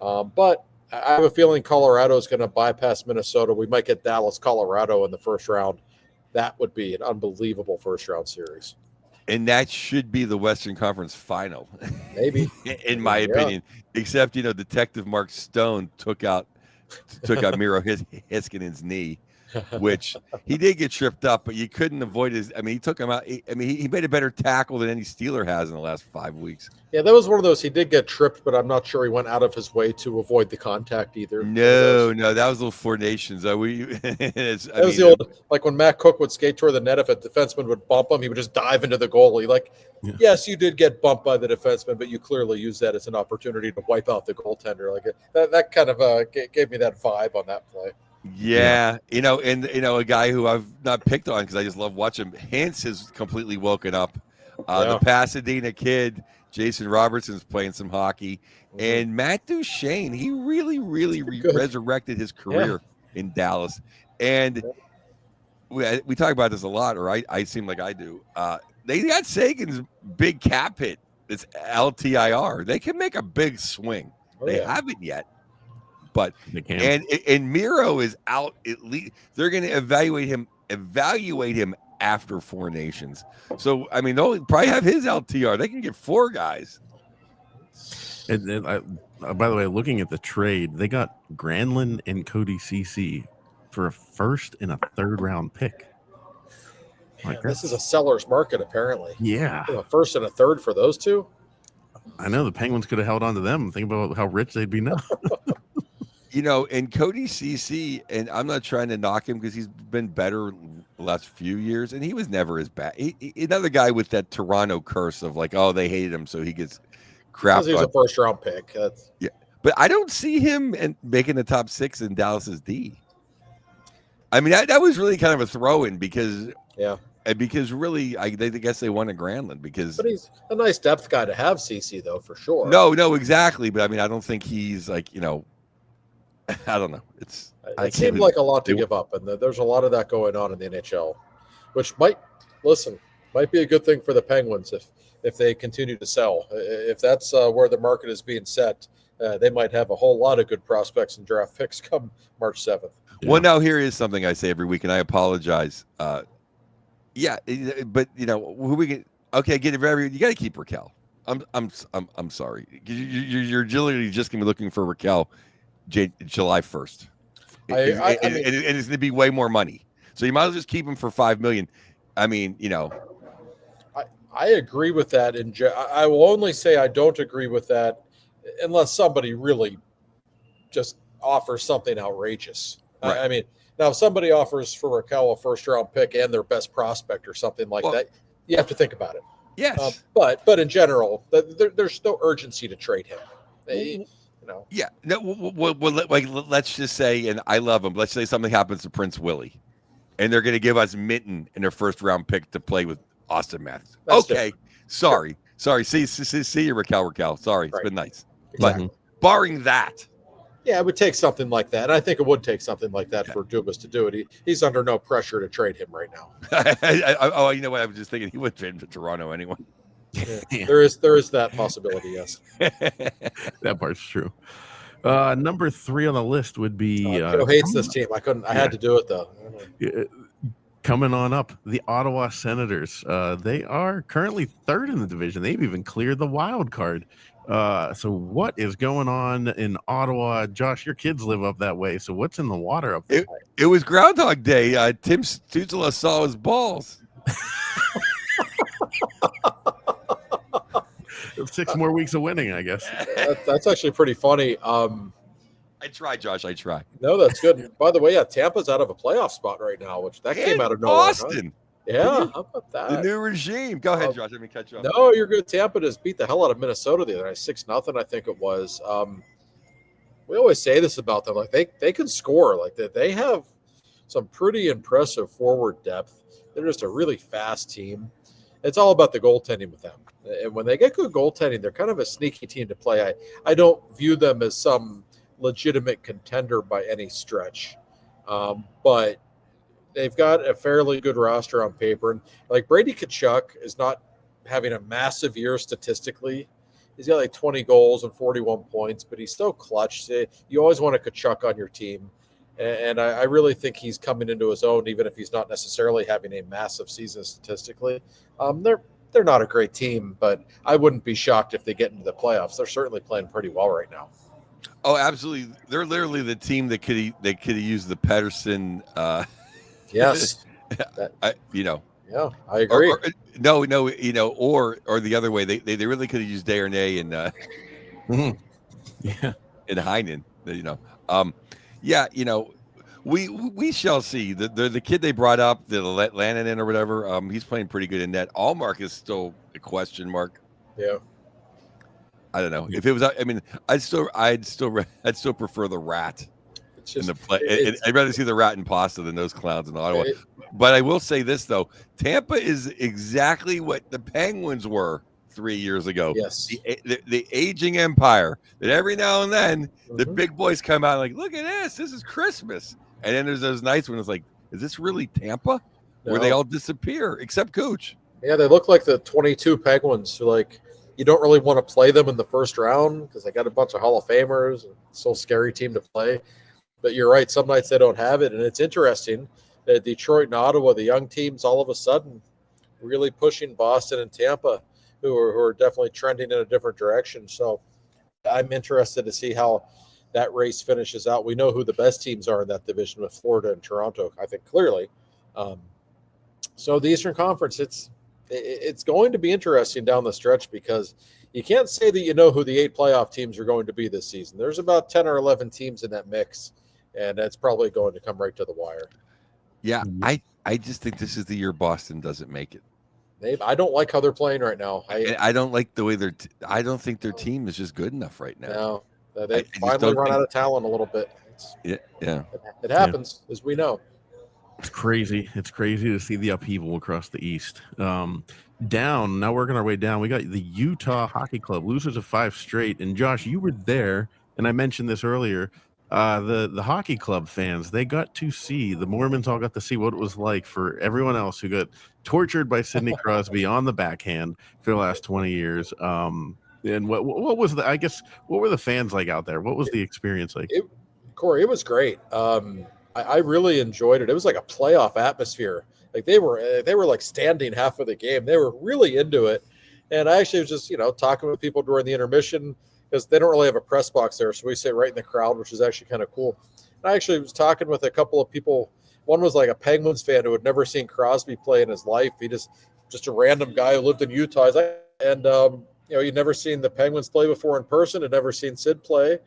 But I have a feeling Colorado is going to bypass Minnesota. We might get Dallas, Colorado in the first round. That would be an unbelievable first-round series. And that should be the Western Conference final, maybe, in my opinion. Except, Detective Mark Stone took out Miro Hiskinen's knee, which he did get tripped up, but you couldn't avoid his. I mean, he took him out. He made a better tackle than any Steeler has in the last 5 weeks. Yeah, that was one of those. He did get tripped, but I'm not sure he went out of his way to avoid the contact either. No, that was little Four Nations. That was the old, like when Matt Cook would skate toward the net, if a defenseman would bump him, he would just dive into the goalie. Yes, you did get bumped by the defenseman, but you clearly used that as an opportunity to wipe out the goaltender. That kind of gave me that vibe on that play. Yeah, a guy who I've not picked on because I just love watching him. Hintz has completely woken up. The Pasadena kid, Jason Robertson's playing some hockey, and Matt Duchene, he really, really resurrected his career in Dallas. And we talk about this a lot, or I seem like I do. They got Sagan's big cap hit. It's LTIR. They can make a big swing. They haven't yet. But and Miro is out. At least they're going to evaluate him after 4 Nations. So I mean, they'll probably have his LTR. They can get 4 guys. And by the way, looking at the trade, they got Granlund and Cody Ceci for a 1st and a 3rd round pick. This is a seller's market, apparently. Yeah, a 1st and a 3rd for those two. I know the Penguins could have held on to them. Think about how rich they'd be now. And Cody Ceci, and I'm not trying to knock him because he's been better the last few years, and he was never as bad. Another guy with that Toronto curse of they hated him, so he gets crapped on. He's a 1st round pick. but I don't see him making the top 6 in Dallas's D. I mean, that was really kind of a throw-in because really, I guess they wanted Granlund because. But he's a nice depth guy to have, CC, though, for sure. No, exactly. But I mean, I don't think he's like, I don't know. It seemed like a lot to give up, and there's a lot of that going on in the NHL, which might be a good thing for the Penguins if they continue to sell. If that's where the market is being set, they might have a whole lot of good prospects and draft picks come March 7th. Yeah. Well, now here is something I say every week, and I apologize. Yeah, but who we get? Okay, you got to keep Raquel. I'm sorry. You're literally just gonna be looking for Raquel July 1st. I mean, and it's gonna be way more money. So you might as well just keep him for $5 million. I mean, I agree with that. I will only say I don't agree with that unless somebody really just offers something outrageous. Right. I mean, now if somebody offers for Raquel a first-round pick and their best prospect or something like that, you have to think about it. Yes, but in general, there's no urgency to trade him. Yeah. No. Well, like let's just say, and I love him. Let's say something happens to Prince Willie, and they're going to give us Minton in their first-round pick to play with Austin Matthews. Okay. Sorry. See you, Raquel. Sorry, It's been nice. Exactly. But barring that. Yeah, it would take something like that. And I think it would take something like that for Dubas to do it. He's under no pressure to trade him right now. You know what? I was just thinking he would trade him to Toronto anyway. Yeah. There is that possibility, yes. That part's true. Number 3 on the list would be Joe hates this team. I had to do it though. Coming on up, the Ottawa Senators. They are currently 3rd in the division. They've even cleared the wild card. So what is going on in Ottawa? Josh, your kids live up that way. So what's in the water up there? It was Groundhog Day. Tim Stützle saw his balls. 6 more weeks of winning, I guess. That's actually pretty funny. I try, Josh. I try. No, that's good. By the way, Tampa's out of a playoff spot right now, which came out of nowhere. Boston. Huh? Yeah, how about that? The new regime. Go ahead, Josh. Let me catch you up. No, you're good. Tampa just beat the hell out of Minnesota the other night, 6-0, I think it was. We always say this about them, like they can score, like that. They have some pretty impressive forward depth. They're just a really fast team. It's all about the goaltending with them. And when they get good goaltending, they're kind of a sneaky team to play. I don't view them as some legitimate contender by any stretch, but they've got a fairly good roster on paper. And like Brady Tkachuk is not having a massive year statistically. He's got like 20 goals and 41 points, but he's still clutch. You always want a Tkachuk on your team. And I really think he's coming into his own, even if he's not necessarily having a massive season statistically. They're not a great team, but I wouldn't be shocked if they get into the playoffs. They're certainly playing pretty well right now. Oh, absolutely! They're literally the team that could have used the Pettersson. Yes, Yeah, I agree. Or the other way, they really could have used Desharnais and and Heinen. We shall see. The kid they brought up, the Lannan or whatever, he's playing pretty good in net. Allmark is still a question mark. Yeah. I don't know if it was. I mean, I'd still prefer the Rat in the play. I'd rather see the Rat and Pasta than those clowns in Ottawa. But I will say this though: Tampa is exactly what the Penguins were 3 years ago. Yes, the aging empire. That every now and then the big boys come out like, look at this. This is Christmas. And then there's those nights when it's like, is this really Tampa? No. Where they all disappear except Cooch. Yeah, they look like the 22 Penguins. Like, you don't really want to play them in the first round because they got a bunch of Hall of Famers. It's still a scary team to play. But you're right, some nights they don't have it. And it's interesting that Detroit and Ottawa, the young teams, all of a sudden really pushing Boston and Tampa, who are definitely trending in a different direction. So I'm interested to see how that race finishes out. We know who the best teams are in that division with Florida and Toronto, I think, clearly. So the Eastern Conference, it's going to be interesting down the stretch because you can't say that you know who the 8 playoff teams are going to be this season. There's about 10 or 11 teams in that mix, and that's probably going to come right to the wire. Yeah, I just think this is the year Boston doesn't make it. I don't like how they're playing right now. I don't like the way I don't think their team is just good enough right now. They finally run out of talent a little bit. It happens, as we know. It's crazy. It's crazy to see the upheaval across the East. Down, now working our way down, we got the Utah Hockey Club, losers of 5 straight. And Josh, you were there, and I mentioned this earlier. The hockey club fans, they got to see, the Mormons all got to see what it was like for everyone else who got tortured by Sidney Crosby on the backhand for the last 20 years. And what was what were the fans like out there? What was the experience like? Corey, it was great. I really enjoyed it. It was like a playoff atmosphere. Like they were like standing half of the game. They were really into it. And I actually was just, talking with people during the intermission because they don't really have a press box there. So we sit right in the crowd, which is actually kind of cool. And I actually was talking with a couple of people. One was like a Penguins fan who had never seen Crosby play in his life. He just a random guy who lived in Utah. And, he'd never seen the Penguins play before in person, had never seen Sid play.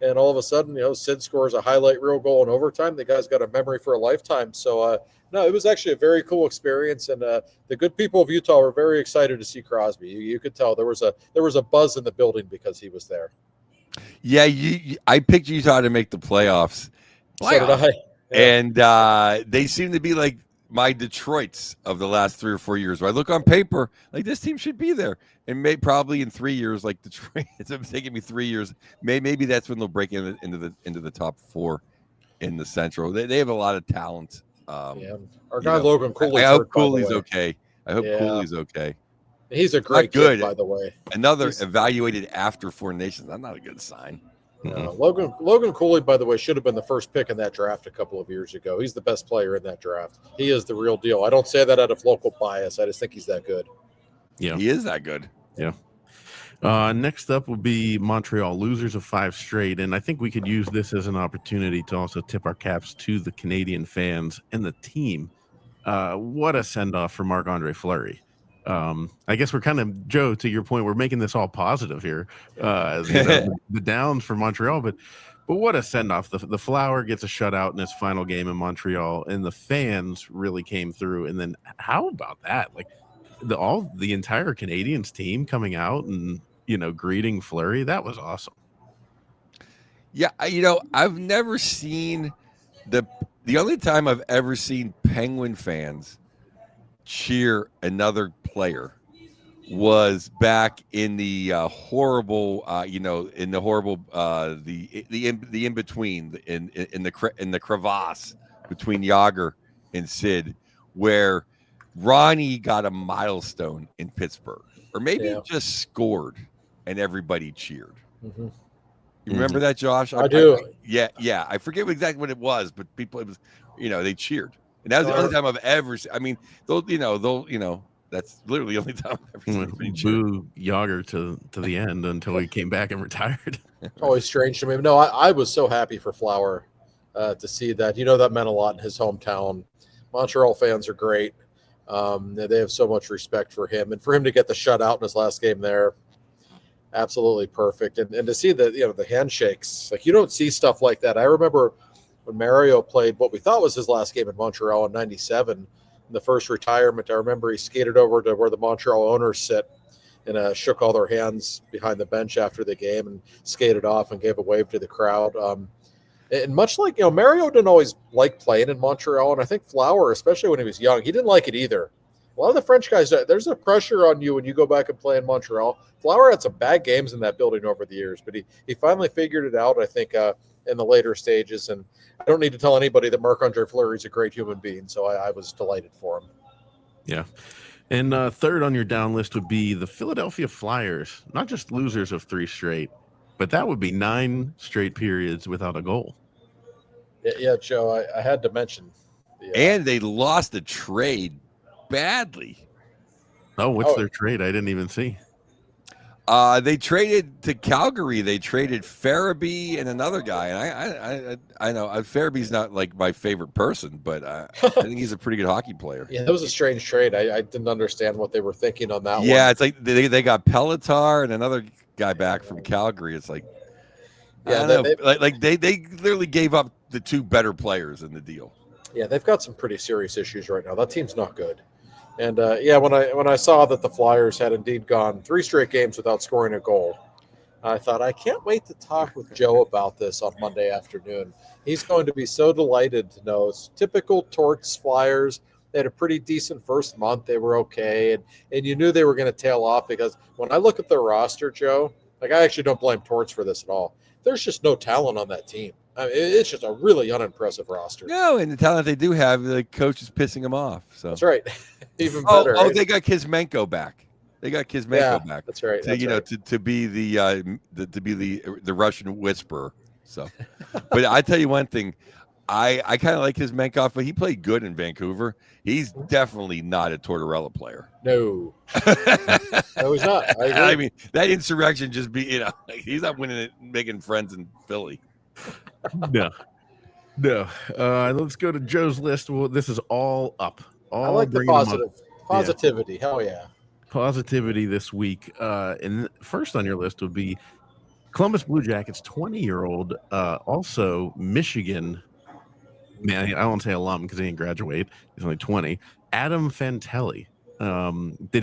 And all of a sudden, Sid scores a highlight reel goal in overtime. The guy's got a memory for a lifetime. So, no, it was actually a very cool experience. And the good people of Utah were very excited to see Crosby. You could tell there was a buzz in the building because he was there. Yeah, I picked Utah to make the playoffs. So did I. Yeah. And they seem to be like my Detroits of the last 3 or 4 years. Where I look on paper, like this team should be there. And probably in 3 years, like Detroit, it's taking me 3 years. Maybe that's when they'll break into the top 4 in the Central. They have a lot of talent. Our guy Logan Cooley's I hope Cooley's okay. I hope Cooley's okay. He's a great kid, by the way. Another evaluated after 4 Nations. That's not a good sign. Logan Cooley, by the way, should have been the first pick in that draft a couple of years ago. He's the best player in that draft. He is the real deal. I don't say that out of local bias. I just think he's that good. Yeah, he is that good. Yeah. Next up will be Montreal, losers of 5 straight. And I think we could use this as an opportunity to also tip our caps to the Canadian fans and the team. What a send-off for Marc-Andre Fleury. I guess we're kind of, Joe, to your point, we're making this all positive here. The downs for Montreal, but what a send-off. The Flower gets a shutout in his final game in Montreal, and the fans really came through. And then how about that? Like, the entire Canadiens team coming out and greeting Fleury, that was awesome. Yeah, I've never seen the only time I've ever seen Penguin fans cheer another player was back in the horrible in between in the crevasse between Jágr and Sid, where Ronnie got a milestone in Pittsburgh, or maybe just scored, and everybody cheered. Mm-hmm. You remember that, Josh? I do. I forget exactly what it was, but people, it was, they cheered, and that was the only time I've ever seen. I mean, that's literally the only time I've ever seen anybody cheer. Boo Jágr to the end until he came back and retired. Always strange to me. No, I was so happy for Flower to see that. That meant a lot in his hometown. Montreal fans are great. They have so much respect for him, and for him to get the shutout in his last game there, absolutely perfect. And to see the handshakes, like you don't see stuff like that. I remember when Mario played what we thought was his last game in Montreal in '97, in the first retirement. I remember he skated over to where the Montreal owners sit and shook all their hands behind the bench after the game and skated off and gave a wave to the crowd. And much like, Mario didn't always like playing in Montreal. And I think Flower, especially when he was young, he didn't like it either. A lot of the French guys, there's a pressure on you when you go back and play in Montreal. Flower had some bad games in that building over the years, but he finally figured it out, I think, in the later stages. And I don't need to tell anybody that Marc-Andre Fleury is a great human being. So I was delighted for him. Yeah. And third on your down list would be the Philadelphia Flyers, not just losers of 3 straight, but that would be 9 straight periods without a goal. Yeah, Joe, I had to mention. And they lost a trade badly. Oh, what's their trade? I didn't even see. They traded to Calgary. They traded Farabee and another guy. And I know Farabee's not like my favorite person, but I think he's a pretty good hockey player. Yeah, that was a strange trade. I didn't understand what they were thinking on that one. Yeah, it's like they got Pelletar and another guy back from Calgary. It's like, they literally gave up the 2 better players in the deal. Yeah, they've got some pretty serious issues right now. That team's not good. And when I saw that the Flyers had indeed gone 3 straight games without scoring a goal, I thought, I can't wait to talk with Joe about this on Monday afternoon. He's going to be so delighted to know. It's typical Torts Flyers. They had a pretty decent first month. They were okay. And you knew they were going to tail off because when I look at their roster, Joe, like I actually don't blame Torts for this at all. There's just no talent on that team. I mean, it's just a really unimpressive roster. No, and the talent they do have, the coach is pissing them off. So that's right. Even better. Oh, right? They got Kuzmenko back. They got Kuzmenko back. That's right. To be the Russian whisperer. So, but I tell you one thing, I kind of like Kuzmenko, but he played good in Vancouver. He's definitely not a Tortorella player. No, no, he's not. I mean, that insurrection just be he's not winning it, making friends in Philly. No. Let's go to Joe's list. Well, this is all up. I like the positivity. Yeah. Hell yeah. Positivity this week. And first on your list would be Columbus Blue Jackets 20-year-old, also Michigan. Man, I won't say alum because he didn't graduate. He's only 20. Adam Fantelli. Did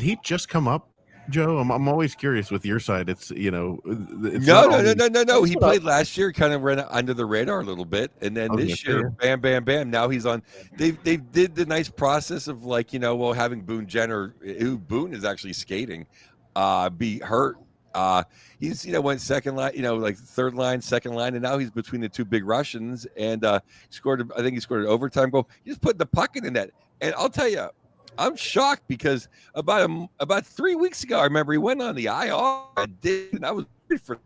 he just come up, Joe? I'm always curious with your side. It's no. He played last year, kind of ran under the radar a little bit, and then this year, bam. Now he's on. They did the nice process of having Boone Jenner, who Boone is actually skating, be hurt. He's went second line, like third line, second line, and now he's between the two big Russians, and I think he scored an overtime goal. He just put the puck in the net, and I'll tell you, I'm shocked because about 3 weeks ago, I remember he went on the IR. And I was for.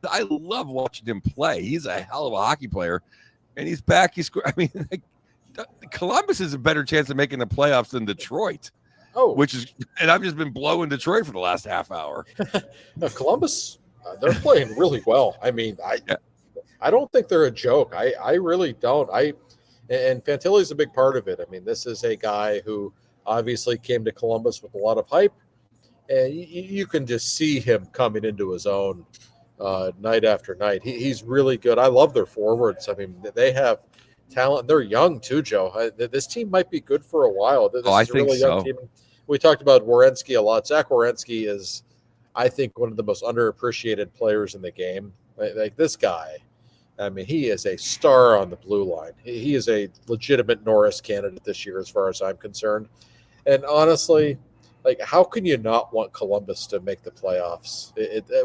I love watching him play. He's a hell of a hockey player, and he's back. He scored. I mean, Columbus has a better chance of making the playoffs than Detroit. And I've just been blowing Detroit for the last half hour. No, Columbus, they're playing really well. I mean, I don't think they're a joke. I really don't. And Fantilli's a big part of it. I mean, this is a guy who obviously came to Columbus with a lot of hype, and you can just see him coming into his own night after night. He's really good. I love their forwards. I mean, they have talent. They're young too, Joe. This team might be good for a while. I think really young team. We talked about Werenski a lot. Zach Werenski is, I think, one of the most underappreciated players in the game. Like this guy, I mean, he is a star on the blue line. He is a legitimate Norris candidate this year, as far as I'm concerned. And honestly, how can you not want Columbus to make the playoffs?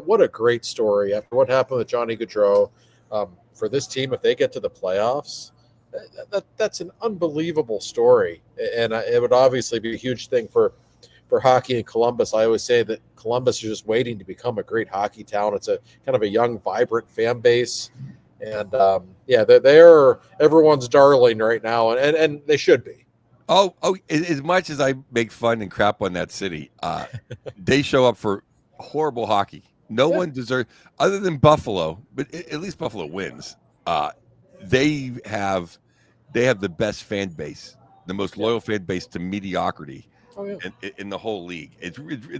What a great story after what happened with Johnny Gaudreau. For this team, if they get to the playoffs, that's an unbelievable story, and it would obviously be a huge thing for hockey in Columbus. I always say that Columbus is just waiting to become a great hockey town. It's a kind of a young, vibrant fan base, and they're everyone's darling right now, and they should be. Oh! As much as I make fun and crap on that city, they show up for horrible hockey. No one deserves, other than Buffalo, but at least Buffalo wins. They have the best fan base, the most loyal fan base to mediocrity in the whole league.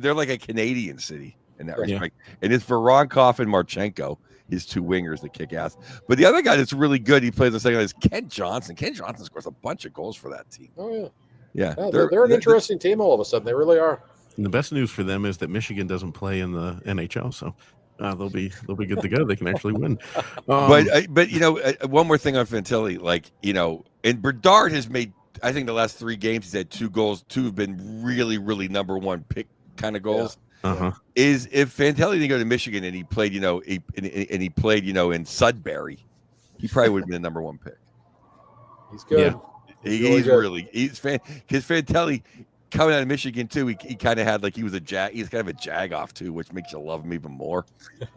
They're like a Canadian city in that respect. And it's Voronkov and Marchenko, his two wingers that kick ass. But the other guy that's really good, he plays the second line, is Kent Johnson. Kent Johnson scores a bunch of goals for that team. Oh, yeah. They're an interesting team all of a sudden. They really are. And the best news for them is that Michigan doesn't play in the NHL, so they'll be good to go. They can actually win. But one more thing on Fantilli, and Bedard has made, I think the last 3 games he's had 2 goals. 2 have been really, really number one pick kind of goals. Yeah. Is if Fantilli didn't go to Michigan and he played, in Sudbury, he probably would have been the number 1 pick. He's good. Yeah. He's Fantilli. Coming out of Michigan too, he kind of had he was he's kind of a jag-off too, which makes you love him even more.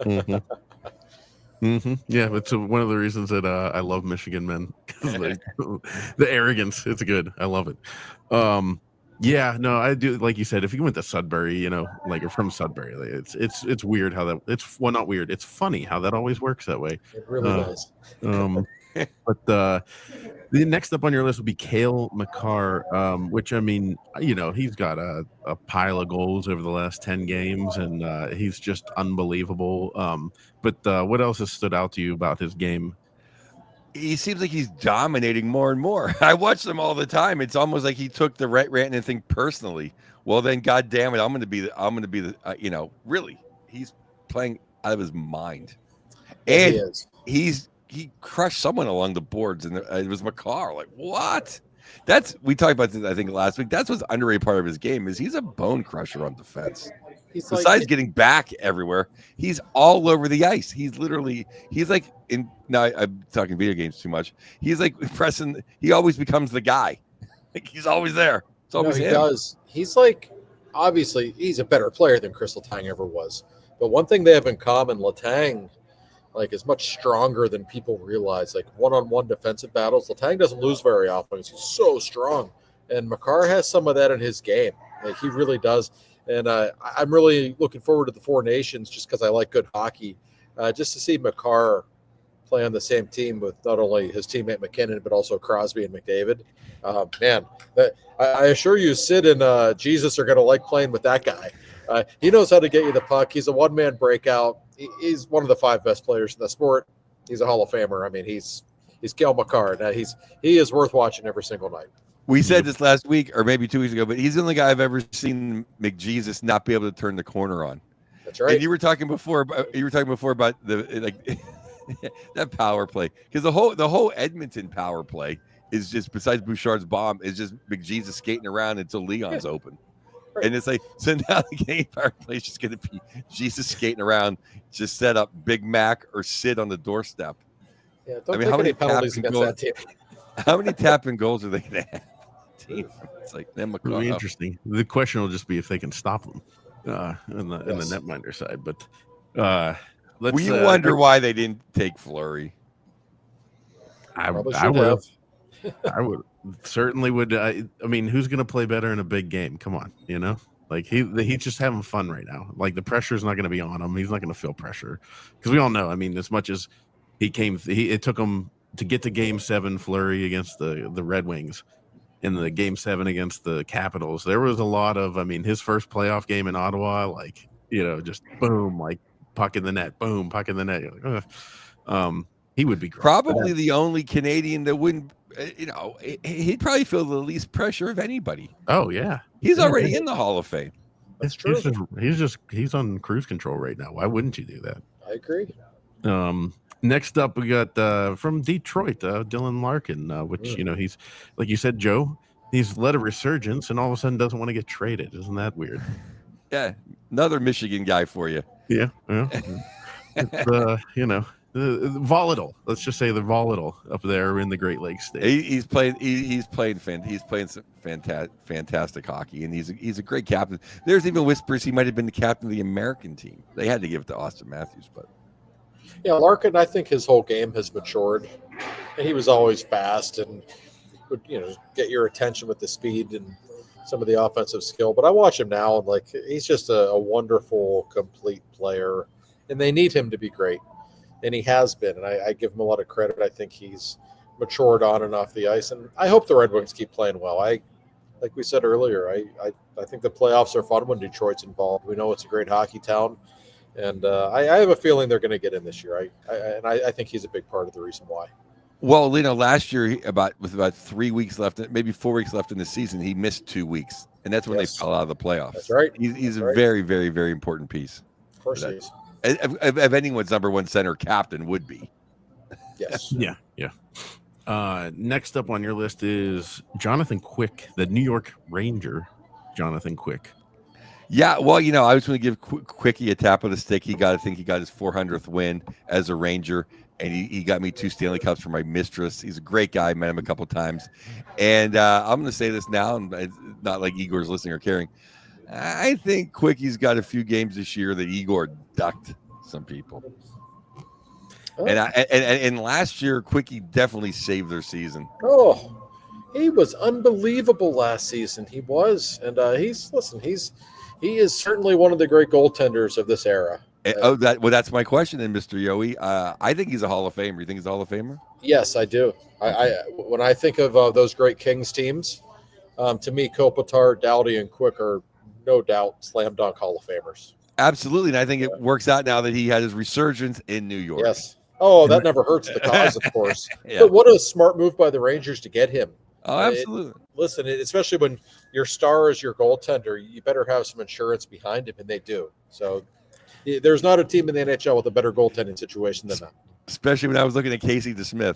Yeah, it's one of the reasons that I love Michigan men. The arrogance, it's good. I love it. I do. Like you said, if you went to Sudbury, you're from Sudbury, it's weird how that. It's not weird. It's funny how that always works that way. It really does. But the next up on your list would be Cale Makar, which, I mean, he's got a pile of goals over the last 10 games, and he's just unbelievable. But what else has stood out to you about his game? He seems like he's dominating more and more. I watch them all the time. It's almost like he took the Rantanen thing personally. Well, then, God damn it, I'm going to be the really. playing out of his mind. Yeah, And he is. he crushed someone along the boards, and it was McCarr. Like, what? We talked about this, I think, last week. That's what's underrated part of his game is he's a bone crusher on defense. Besides getting back everywhere, he's all over the ice. He's like now I'm talking video games too much. He's like pressing. He always becomes the guy. Like he's always there. It's always him. He does. He's like, obviously, he's a better player than Chris Letang ever was. But one thing they have in common, Letang, like, is much stronger than people realize. Like, one-on-one defensive battles, Letang doesn't lose very often. He's so strong. And McCarr has some of that in his game. Like, he really does. And I'm really looking forward to the Four Nations just because I like good hockey. Just to see McCarr play on the same team with not only his teammate McKinnon, but also Crosby and McDavid. Man, I assure you, Sid and Jesus are going to like playing with that guy. He knows how to get you the puck. He's a one-man breakout. He's one of the 5 best players in the sport. He's a Hall of Famer. I mean, he's Cale Makar. Now he is worth watching every single night. We said this last week or maybe 2 weeks ago, but he's the only guy I've ever seen McJesus not be able to turn the corner on. That's right. And you were talking before about the that power play, because the whole Edmonton power play is just, besides Bouchard's bomb, is just McJesus skating around until Leon's open. Right. And it's like, so now the game power play is just going to be Jesus skating around, just set up Big Mac or sit on the doorstep. Yeah, don't take any penalties against that team. How many tap-in goals are they going to have? It's like them. It'll be interesting. The question will just be if they can stop them in the netminder side. But we wonder why they didn't take Fleury. I would. I would certainly would. I mean, who's going to play better in a big game? Come on, like he's just having fun right now. Like the pressure is not going to be on him. He's not going to feel pressure because we all know. I mean, as much as it took him to get to Game 7 Fleury against the Red Wings. In the Game 7 against the Capitals, there was a lot of, his first playoff game in Ottawa, like, just boom, like puck in the net, boom, puck in the net. Like, he would be great. Probably the only Canadian that wouldn't, he'd probably feel the least pressure of anybody. Oh, yeah. He's already in the Hall of Fame. That's true. He's on cruise control right now. Why wouldn't you do that? I agree. Next up, we got from Detroit, Dylan Larkin, which, he's, like you said, Joe, he's led a resurgence and all of a sudden doesn't want to get traded. Isn't that weird? Yeah. Another Michigan guy for you. Yeah. It's, volatile. Let's just say they're volatile up there in the Great Lakes state. He's playing some fantastic hockey, and he's a great captain. There's even whispers he might have been the captain of the American team. They had to give it to Austin Matthews, but. Yeah, Larkin, I think his whole game has matured. And he was always fast and would, get your attention with the speed and some of the offensive skill. But I watch him now, and like he's just a wonderful, complete player. And they need him to be great. And he has been. And I give him a lot of credit. I think he's matured on and off the ice. And I hope the Red Wings keep playing well. Like we said earlier, I think the playoffs are fun when Detroit's involved. We know it's a great hockey town. And I have a feeling they're going to get in this year. I think he's a big part of the reason why. Well, last year, with about 3 weeks left, maybe 4 weeks left in the season, he missed 2 weeks. And that's when they fell out of the playoffs. That's right. He's a very, very, very important piece. Of course he is. If anyone's number one center captain would be. Yes. Yeah. Next up on your list is Jonathan Quick, the New York Ranger. Jonathan Quick. Yeah, well, I was going to give Quickie a tap of the stick. I think he got his 400th win as a Ranger, and he got me 2 Stanley Cups for my mistress. He's a great guy. Met him a couple times. And I'm going to say this now, and it's not like Igor's listening or caring. I think Quickie's got a few games this year that Igor ducked some people. Oh. And last year, Quickie definitely saved their season. Oh, he was unbelievable last season. He was. And he is certainly one of the great goaltenders of this era. That's my question then, Mr. Yowie. I think he's a Hall of Famer. You think he's a Hall of Famer? Yes, I do. When I think of those great Kings teams, to me, Kopitar, Doughty, and Quick are no doubt slam dunk Hall of Famers. Absolutely, and I think it works out now that he had his resurgence in New York. Yes. Oh, that never hurts the cause, of course. Yeah. But what a smart move by the Rangers to get him. Oh, absolutely. Listen, especially when your star is your goaltender, you better have some insurance behind him, and they do. So There's not a team in the NHL with a better goaltending situation than that. Especially when I was looking at Casey DeSmith.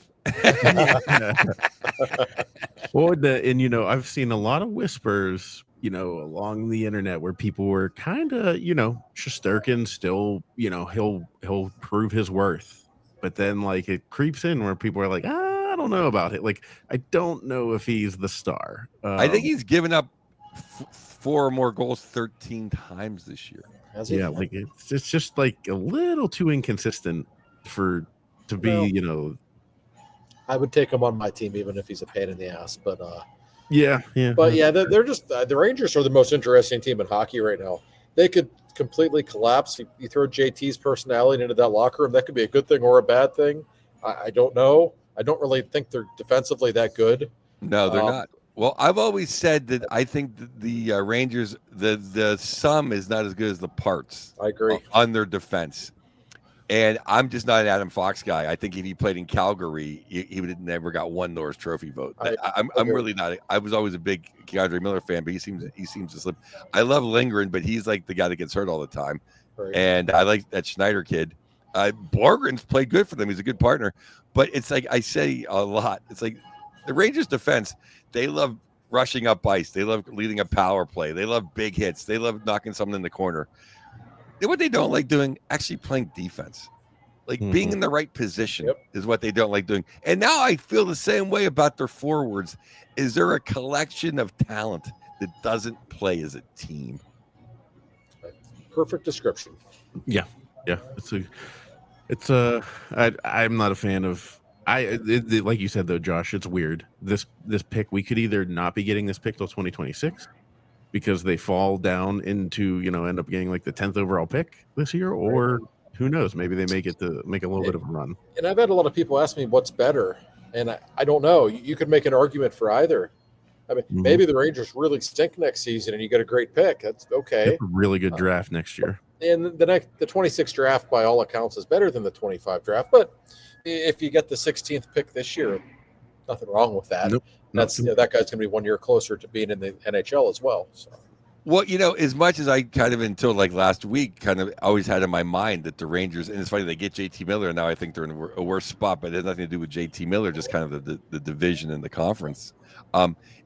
Well, I've seen a lot of whispers, along the internet where people were kind of, Shesterkin still, he'll prove his worth. But then like it creeps in where people are like, I don't know about it. Like, I don't know if he's the star. I think he's given up 4 or more goals 13 times this year. Yeah, like it's just like a little too inconsistent to be, I would take him on my team even if he's a pain in the ass, but yeah. But yeah, they're just the Rangers are the most interesting team in hockey right now. They could completely collapse. You throw JT's personality into that locker room, that could be a good thing or a bad thing. I don't know. I don't really think they're defensively that good. No, they're not. Well, I've always said that I think the Rangers, the sum is not as good as the parts. I agree on their defense. And I'm just not an Adam Fox guy. I think if he played in Calgary, he would have never got one Norris Trophy vote. I'm really not. I was always a big Keandre Miller fan, but he seems to slip. I love Lindgren, but he's like the guy that gets hurt all the time. Right. And I like that Schneider kid. Borgren's played good for them. He's a good partner. But it's like I say a lot. It's like the Rangers defense, they love rushing up ice. They love leading a power play. They love big hits. They love knocking something in the corner. And what they don't like doing, actually playing defense. Like being in the right position is what they don't like doing. And now I feel the same way about their forwards. Is there a collection of talent that doesn't play as a team? Perfect description. Yeah. I'm not a fan of like you said though, Josh, it's weird. This pick, we could either not be getting this pick till 2026 because they fall down into, end up getting like the 10th overall pick this year, or who knows, maybe they make it to make a little bit of a run. And I've had a lot of people ask me what's better, and I don't know. You could make an argument for either. I mean, maybe the Rangers really stink next season and you get a great pick. That's okay. It's a really good draft next year. And the 26 draft, by all accounts, is better than the 25 draft. But if you get the 16th pick this year, nothing wrong with that. Nope. That guy's going to be 1 year closer to being in the NHL as well. So. Well, as much as I kind of until like last week kind of always had in my mind that the Rangers, and it's funny they get JT Miller, and now I think they're in a worse spot, but it has nothing to do with JT Miller, just kind of the division and the conference.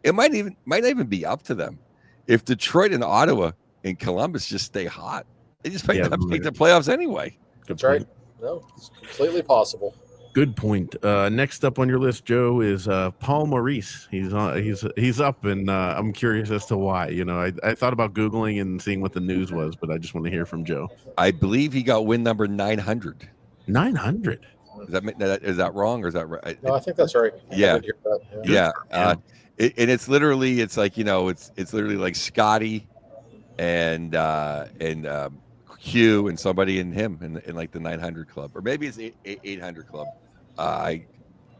It might not even be up to them if Detroit and Ottawa and Columbus just stay hot. They just might not make the playoffs anyway. That's right. No, it's completely possible. Good point. Next up on your list, Joe, is Paul Maurice. He's up, and I'm curious as to why. I thought about Googling and seeing what the news was, but I just want to hear from Joe. I believe he got win number 900. 900. Is that wrong or is that right? No, I think that's right. Yeah. And it's literally, it's like, it's literally like Scotty and Hugh and somebody in him in like the 900 club, or maybe it's 800 club. I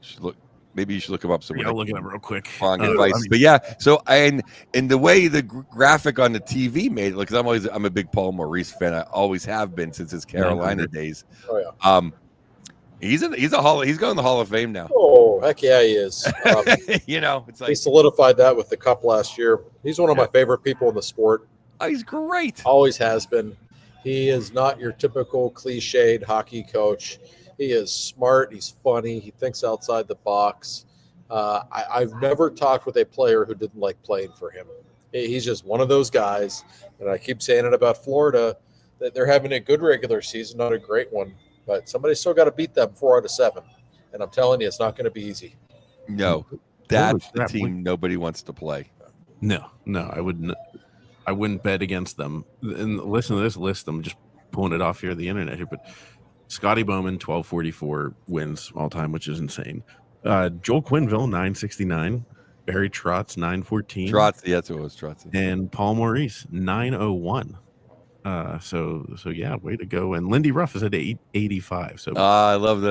should look. Maybe you should look him up somewhere. I'll look it up real quick. But yeah, so and the way the graphic on the TV made it, because I'm a big Paul Maurice fan. I always have been since his Carolina days. Oh yeah. He's going to the Hall of Fame now. Oh heck yeah, he is. It's like he solidified that with the Cup last year. He's one of my favorite people in the sport. Oh, he's great. Always has been. He is not your typical cliched hockey coach. He is smart. He's funny. He thinks outside the box. I've never talked with a player who didn't like playing for him. He's just one of those guys. And I keep saying it about Florida, that they're having a good regular season, not a great one. But somebody's still got to beat them 4 out of 7. And I'm telling you, it's not going to be easy. No, that's the team nobody wants to play. No, I wouldn't bet against them. And listen to this list. I'm just pulling it off here the internet here, but Scotty Bowman 1244 wins all time, which is insane. Joel Quenneville 969, Barry Trotz 914. Trotz, that's what it was. Trotz. And Paul Maurice 901. So yeah, way to go. And Lindy Ruff is at 885. So I love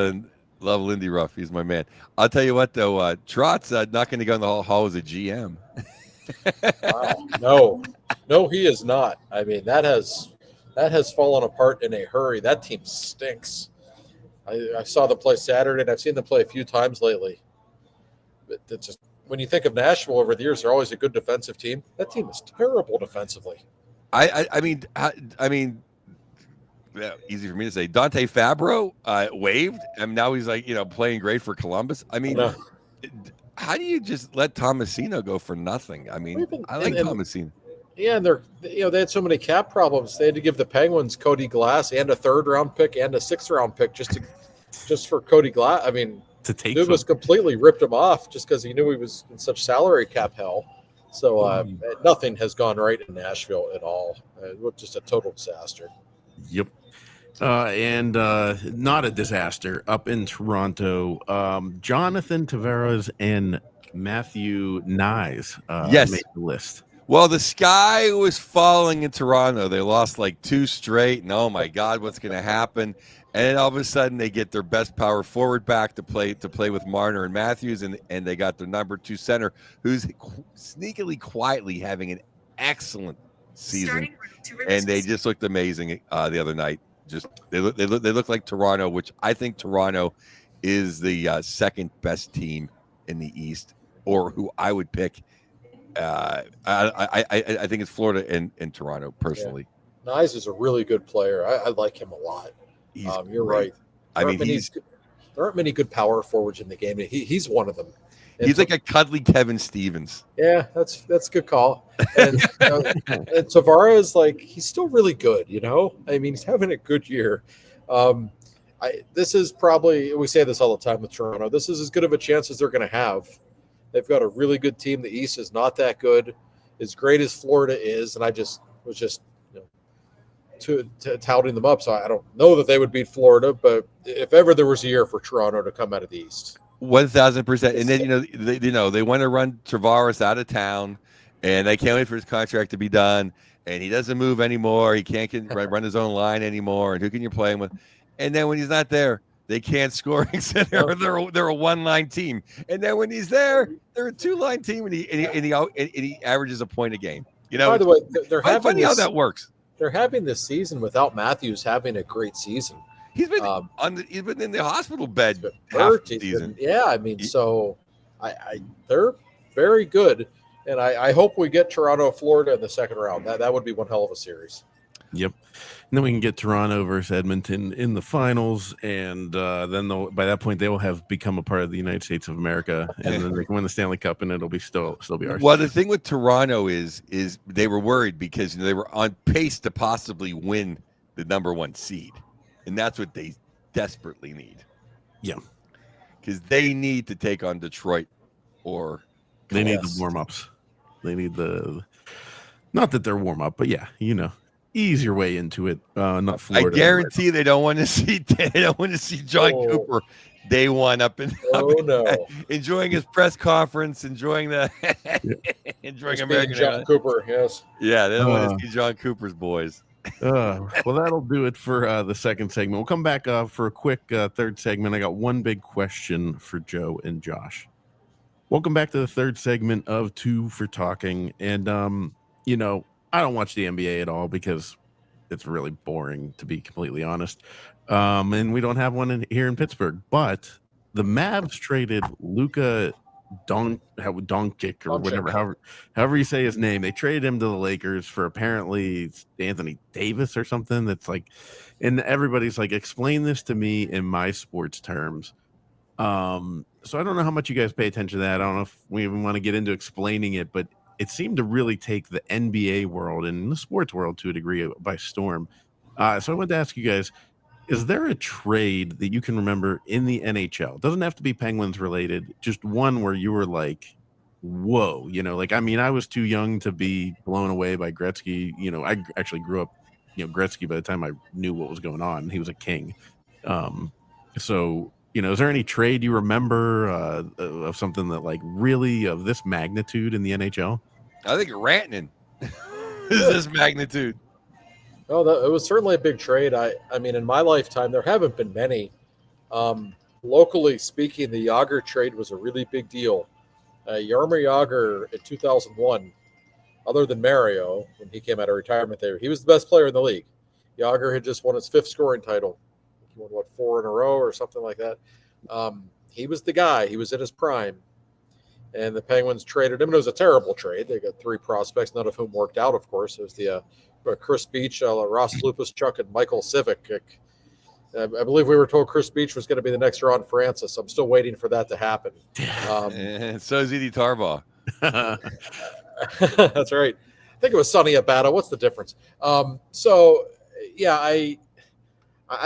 Lindy Ruff. He's my man. I'll tell you what though, Trotz not going to go in the hall as a GM. Wow. No, he is not. I mean, that has fallen apart in a hurry. That team stinks. I saw them play Saturday, and I've seen them play a few times lately. But it's just, when you think of Nashville over the years, they're always a good defensive team. That team is terrible defensively. I mean, Yeah, easy for me to say. Dante Fabro waived, and now he's like, playing great for Columbus. I mean, how do you just let Tomasino go for nothing? I mean, I like Tomasino. Yeah, and they had so many cap problems. They had to give the Penguins Cody Glass and a 3rd-round pick and a 6th-round pick just for Cody Glass. I mean, to take Dubas completely ripped him off just because he knew he was in such salary cap hell. So nothing has gone right in Nashville at all. It was just a total disaster. Yep. And not a disaster up in Toronto. Jonathan Tavares and Matthew Nyes made the list. Well, the sky was falling in Toronto. They lost like 2 straight, and oh my God, what's going to happen? And then all of a sudden, they get their best power forward back to play with Marner and Matthews, and they got their number 2 center, who's sneakily, quietly having an excellent season, and they just looked amazing the other night. Just they look like Toronto, which I think Toronto is the second best team in the East, or who I would pick. I think it's Florida and Toronto personally. Yeah. Nyes is a really good player. I like him a lot. You're right. There aren't many good power forwards in the game. He's one of them. And he's like a cuddly Kevin Stevens. Yeah, that's a good call. And, and Tavares, he's still really good. I mean, he's having a good year. This is probably, we say this all the time with Toronto, this is as good of a chance as they're going to have. They've got a really good team. The East is not that good, as great as Florida is, and I was touting them up. So I don't know that they would beat Florida, but if ever there was a year for Toronto to come out of the East, 1,000%. And then they want to run Tavares out of town, and they can't wait for his contract to be done. And he doesn't move anymore. He can't run his own line anymore. And who can you play him with? And then when he's not there, they can't score. They're a one-line team, and then when he's there, they're a 2-line team, and he averages a point a game. By the way, they're having funny how that works. They're having this season without Matthews having a great season. He's been he's been in the hospital bed hurt. I mean, so they're very good, and I hope we get Toronto, Florida in the second round. That would be one hell of a series. Yep. And then we can get Toronto versus Edmonton in the finals, and then by that point they will have become a part of the United States of America, and then they can win the Stanley Cup, and it'll be still be ours. Well, the thing with Toronto is they were worried because they were on pace to possibly win the number 1 seed, and that's what they desperately need. Yeah, because they need to take on Detroit, or they need the warm-ups. They need not that they're warm up, but yeah, easier way into it. Not Florida. I guarantee they don't want to see John Cooper day one up in enjoying his press conference, enjoying American John Cooper. Yes. Yeah, they don't want to see John Cooper's boys. Well, that'll do it for the second segment. We'll come back for a quick third segment. I got one big question for Joe and Josh. Welcome back to the third segment of Two for Talking. And, I don't watch the NBA at all because it's really boring, to be completely honest. And we don't have one here in Pittsburgh. But the Mavs traded Luka Doncic or whatever, however you say his name. They traded him to the Lakers for apparently Anthony Davis or something. That's like, and everybody's like, explain this to me in my sports terms. So I don't know how much you guys pay attention to that. I don't know if we even want to get into explaining it, but it seemed to really take the NBA world and the sports world to a degree by storm. So I wanted to ask you guys, is there a trade that you can remember in the NHL? It doesn't have to be Penguins related, just one where you were like, whoa, I was too young to be blown away by Gretzky. I actually grew up, Gretzky by the time I knew what was going on. He was a king. So, is there any trade you remember of something that like really of this magnitude in the NHL? I think Rantanen is this magnitude. Oh, it was certainly a big trade. I mean, in my lifetime, there haven't been many. Locally speaking, the Jágr trade was a really big deal. Jaromir Jágr in 2001, other than Mario, when he came out of retirement there, he was the best player in the league. Jágr had just won his 5th scoring title. He won, 4 in a row or something like that. He was the guy. He was in his prime. and the Penguins traded him. It was a terrible trade. They got 3 prospects, none of whom worked out, of course. It was the Chris Beach, Ross Lupas-Chuck, and Michael Civic. I believe we were told Chris Beach was going to be the next Ron Francis. I'm still waiting for that to happen. And so is Edie Tarbaugh. That's right. I think it was Sonny Abata. What's the difference? So, yeah, I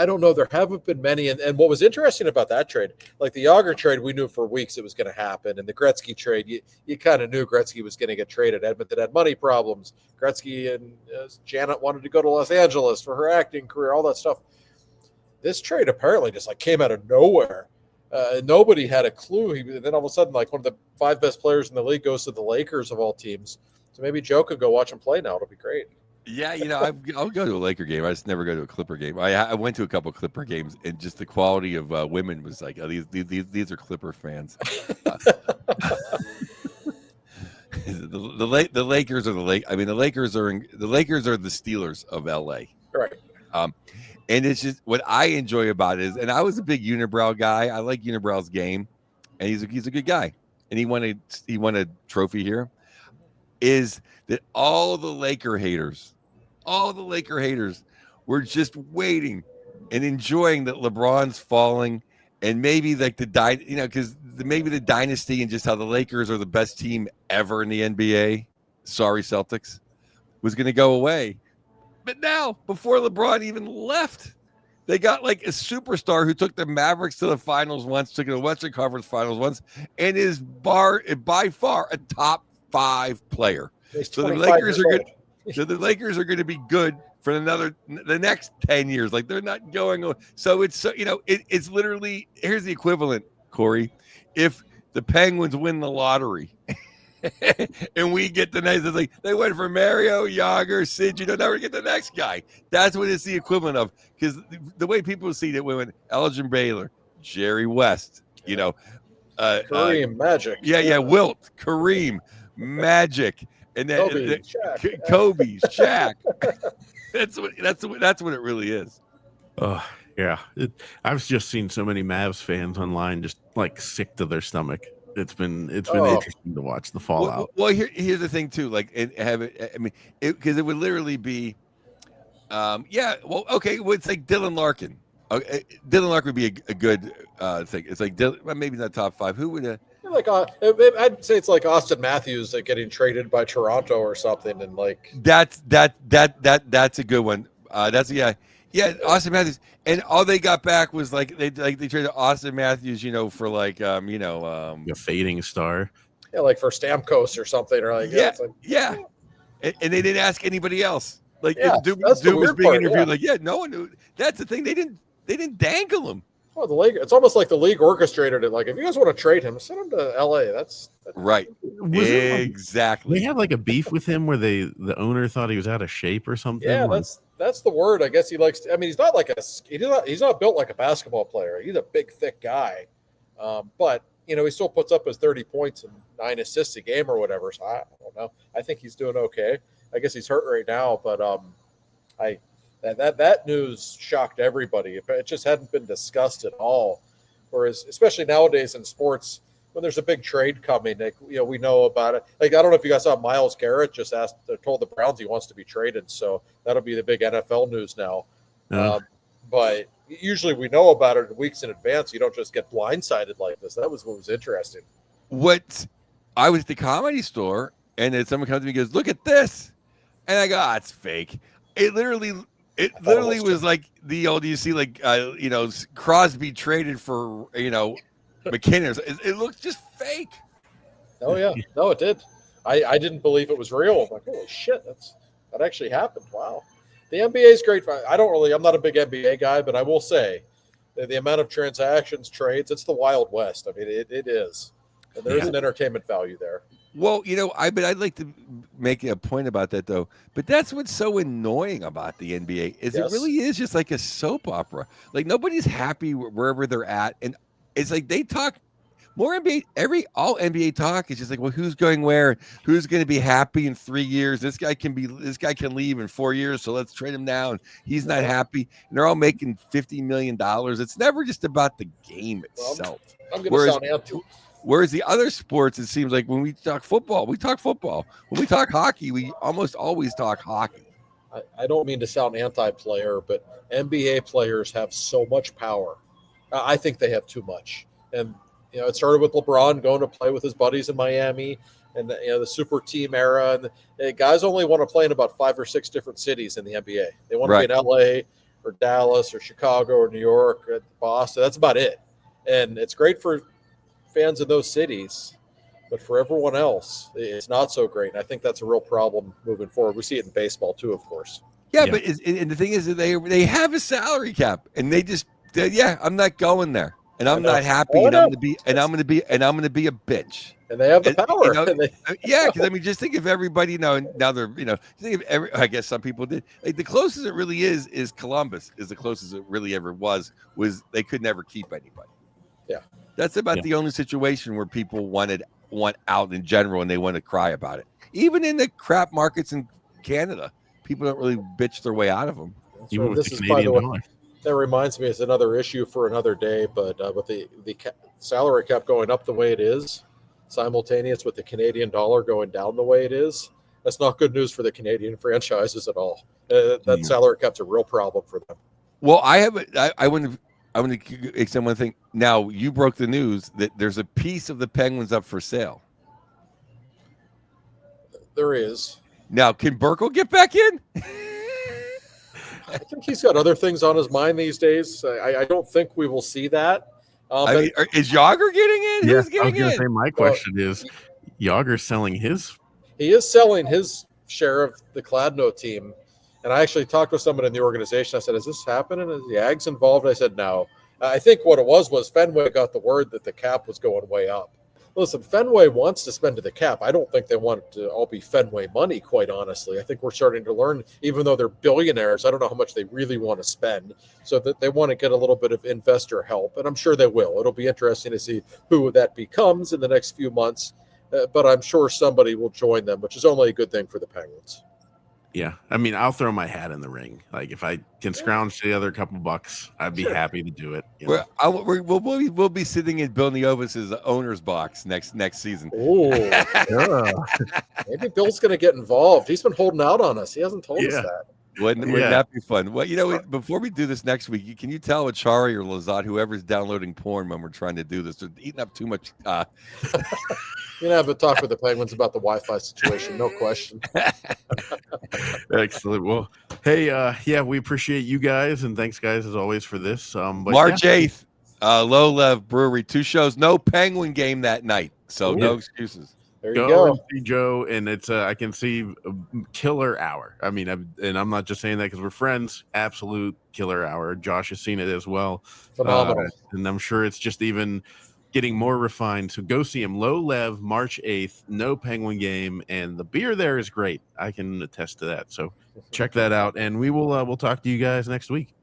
don't know. There haven't been many. And what was interesting about that trade, like the Yager trade, we knew for weeks it was going to happen. And the Gretzky trade, you kind of knew Gretzky was going to get traded. Edmonton had money problems. Gretzky and Janet wanted to go to Los Angeles for her acting career, all that stuff. This trade apparently just like came out of nowhere. Nobody had a clue. Then all of a sudden, like one of the 5 best players in the league goes to the Lakers of all teams. So maybe Joe could go watch him play now. It'll be great. Yeah, I'll go to a Laker game. I just never go to a Clipper game. I went to a couple of Clipper games, and just the quality of women was like, oh, these are Clipper fans. The Lakers are the Lake. I mean, the Lakers are the Steelers of LA. Right. And it's just what I enjoy about it is, and I was a big Unibrow guy. I like Unibrow's game, and he's a good guy, and he won a trophy here. Is that all the Laker haters were just waiting and enjoying that LeBron's falling, and maybe like because maybe the dynasty and just how the Lakers are the best team ever in the NBA. Sorry, Celtics, was going to go away. But now, before LeBron even left, they got like a superstar who took the Mavericks to the finals once, took the Western Conference Finals once, and is by far a top 5 player. So the Lakers are good. So the Lakers are going to be good for the next 10 years. Like they're not going. So it's it's literally, here's the equivalent, Corey. If the Penguins win the lottery. And we get the next, it's like they went for Mario, Yager, Sid, never get the next guy. That's what it's the equivalent of. Because the way people see it, we went Elgin Baylor, Jerry West, Kareem, Magic. Yeah, Wilt, Kareem, Magic, and then Kobe, Shaq. That's what it really is. Yeah. I've just seen so many Mavs fans online just like sick to their stomach. It's been interesting to watch the fallout. Well, here's the thing too, like because it would literally be, it's like Dylan Larkin. Okay, Dylan Larkin would be a good thing. It's like maybe not top 5. Who would? I'd say it's like Austin Matthews getting traded by Toronto or something, and like that's a good one. Yeah, Austin Matthews, and all they got back was they traded Austin Matthews, for a fading star. Yeah, like for Stamkos or something, or and they didn't ask anybody else. Doom was being interviewed. No one knew. That's the thing. They didn't dangle him. Well, the league. It's almost like the league orchestrated it. Like, if you guys want to trade him, send him to LA. That's right. Exactly. They have like a beef with him where the owner thought he was out of shape or something. Yeah, that's the word. I guess he likes. I mean, he's not like he's not built like a basketball player. He's a big, thick guy, but he still puts up his 30 points and 9 assists a game or whatever. So I don't know. I think he's doing okay. I guess he's hurt right now, but that news shocked everybody. It just hadn't been discussed at all. Whereas, especially nowadays in sports, when there's a big trade coming, we know about it. Like, I don't know if you guys saw Myles Garrett just told the Browns he wants to be traded. So that'll be the big NFL news now. But usually we know about it weeks in advance. You don't just get blindsided like this. That was what was interesting. I was at the Comedy Store, and then someone comes to me and goes, "Look at this," and I go, "It's fake." It literally was like the old, you see, Crosby traded for, McKinnon. It looks just fake. Oh, yeah. No, it did. I didn't believe it was real. I'm like, holy shit, that actually happened. Wow. The NBA is great. I'm not a big NBA guy, but I will say the amount of transactions, trades, it's the Wild West. I mean, it is. And there is an entertainment value there. Well, I'd like to make a point about that, though. But that's what's so annoying about the NBA is It really is just like a soap opera. Like, nobody's happy wherever they're at. And it's like they talk more NBA. All NBA talk is just like, well, who's going where? Who's going to be happy in 3 years? This guy can leave in 4 years, so let's trade him now. And he's not happy. And they're all making $50 million. It's never just about the game itself. I'm going to sound Whereas the other sports, it seems like when we talk football, we talk football. When we talk hockey, we almost always talk hockey. I don't mean to sound anti-player, but NBA players have so much power. I think they have too much. And, it started with LeBron going to play with his buddies in Miami and, the super team era. And guys only want to play in about 5 or 6 different cities in the NBA. They want to be in LA or Dallas or Chicago or New York or Boston. That's about it. And it's great for fans in those cities. But for everyone else, it's not so great. And I think that's a real problem moving forward. We see it in baseball too, of course. Yeah. But and the thing is that they have a salary cap, and they just I'm not going there, and I'm not happy, and I'm going to be a bitch. And they have the power. Because just think of everybody now they're think of I guess some people did. Like the closest it really is Columbus is the closest it really ever was they could never keep anybody. Yeah, that's about the only situation where people want out in general, and they want to cry about it. Even in the crap markets in Canada, people don't really bitch their way out of them. Even with the Canadian dollar. That reminds me, it's another issue for another day, but with the salary cap going up the way it is, simultaneous with the Canadian dollar going down the way it is, that's not good news for the Canadian franchises at all. That salary cap's a real problem for them. Well, I want to extend one thing. Now, you broke the news that there's a piece of the Penguins up for sale. There is. Now, can Burkle get back in? I think he's got other things on his mind these days. I don't think we will see that. Is Yager getting in? Yeah, Who's getting I was going to in? say my question is, Yager's selling his. He is selling his share of the Kladno team. And I actually talked with someone in the organization. I said, is this happening? Is the Ags involved? I said, no. I think what it was Fenway got the word that the cap was going way up. Listen, Fenway wants to spend to the cap. I don't think they want it to all be Fenway money, quite honestly. I think we're starting to learn, even though they're billionaires, I don't know how much they really want to spend, so that they want to get a little bit of investor help, and I'm sure they will. It'll be interesting to see who that becomes in the next few months, but I'm sure somebody will join them, which is only a good thing for the Penguins. Yeah, I mean, I'll throw my hat in the ring. Like, if I can scrounge the other couple bucks, I'd be happy to do it. We'll be sitting in Bill Neovis's owner's box next season. Oh, maybe Bill's going to get involved. He's been holding out on us. He hasn't told us that. Wouldn't that be fun? Well, before we do this next week, can you tell Achari or Lazat, whoever's downloading porn when we're trying to do this, they're eating up too much. You're going to have a talk with the Penguins about the Wi-Fi situation, no question. Excellent. Well, hey, we appreciate you guys, and thanks, guys, as always, for this. March 8th, Low Lev Brewery, 2 shows, no Penguin game that night, so no excuses. There you go. And see Joe, and it's I can see a killer hour. I mean, I'm not just saying that because we're friends. Absolute killer hour. Josh has seen it as well. Phenomenal. And I'm sure it's just even getting more refined. So go see him. Low Lev, March 8th. No Penguin game, and the beer there is great. I can attest to that. So check that out, and we'll talk to you guys next week.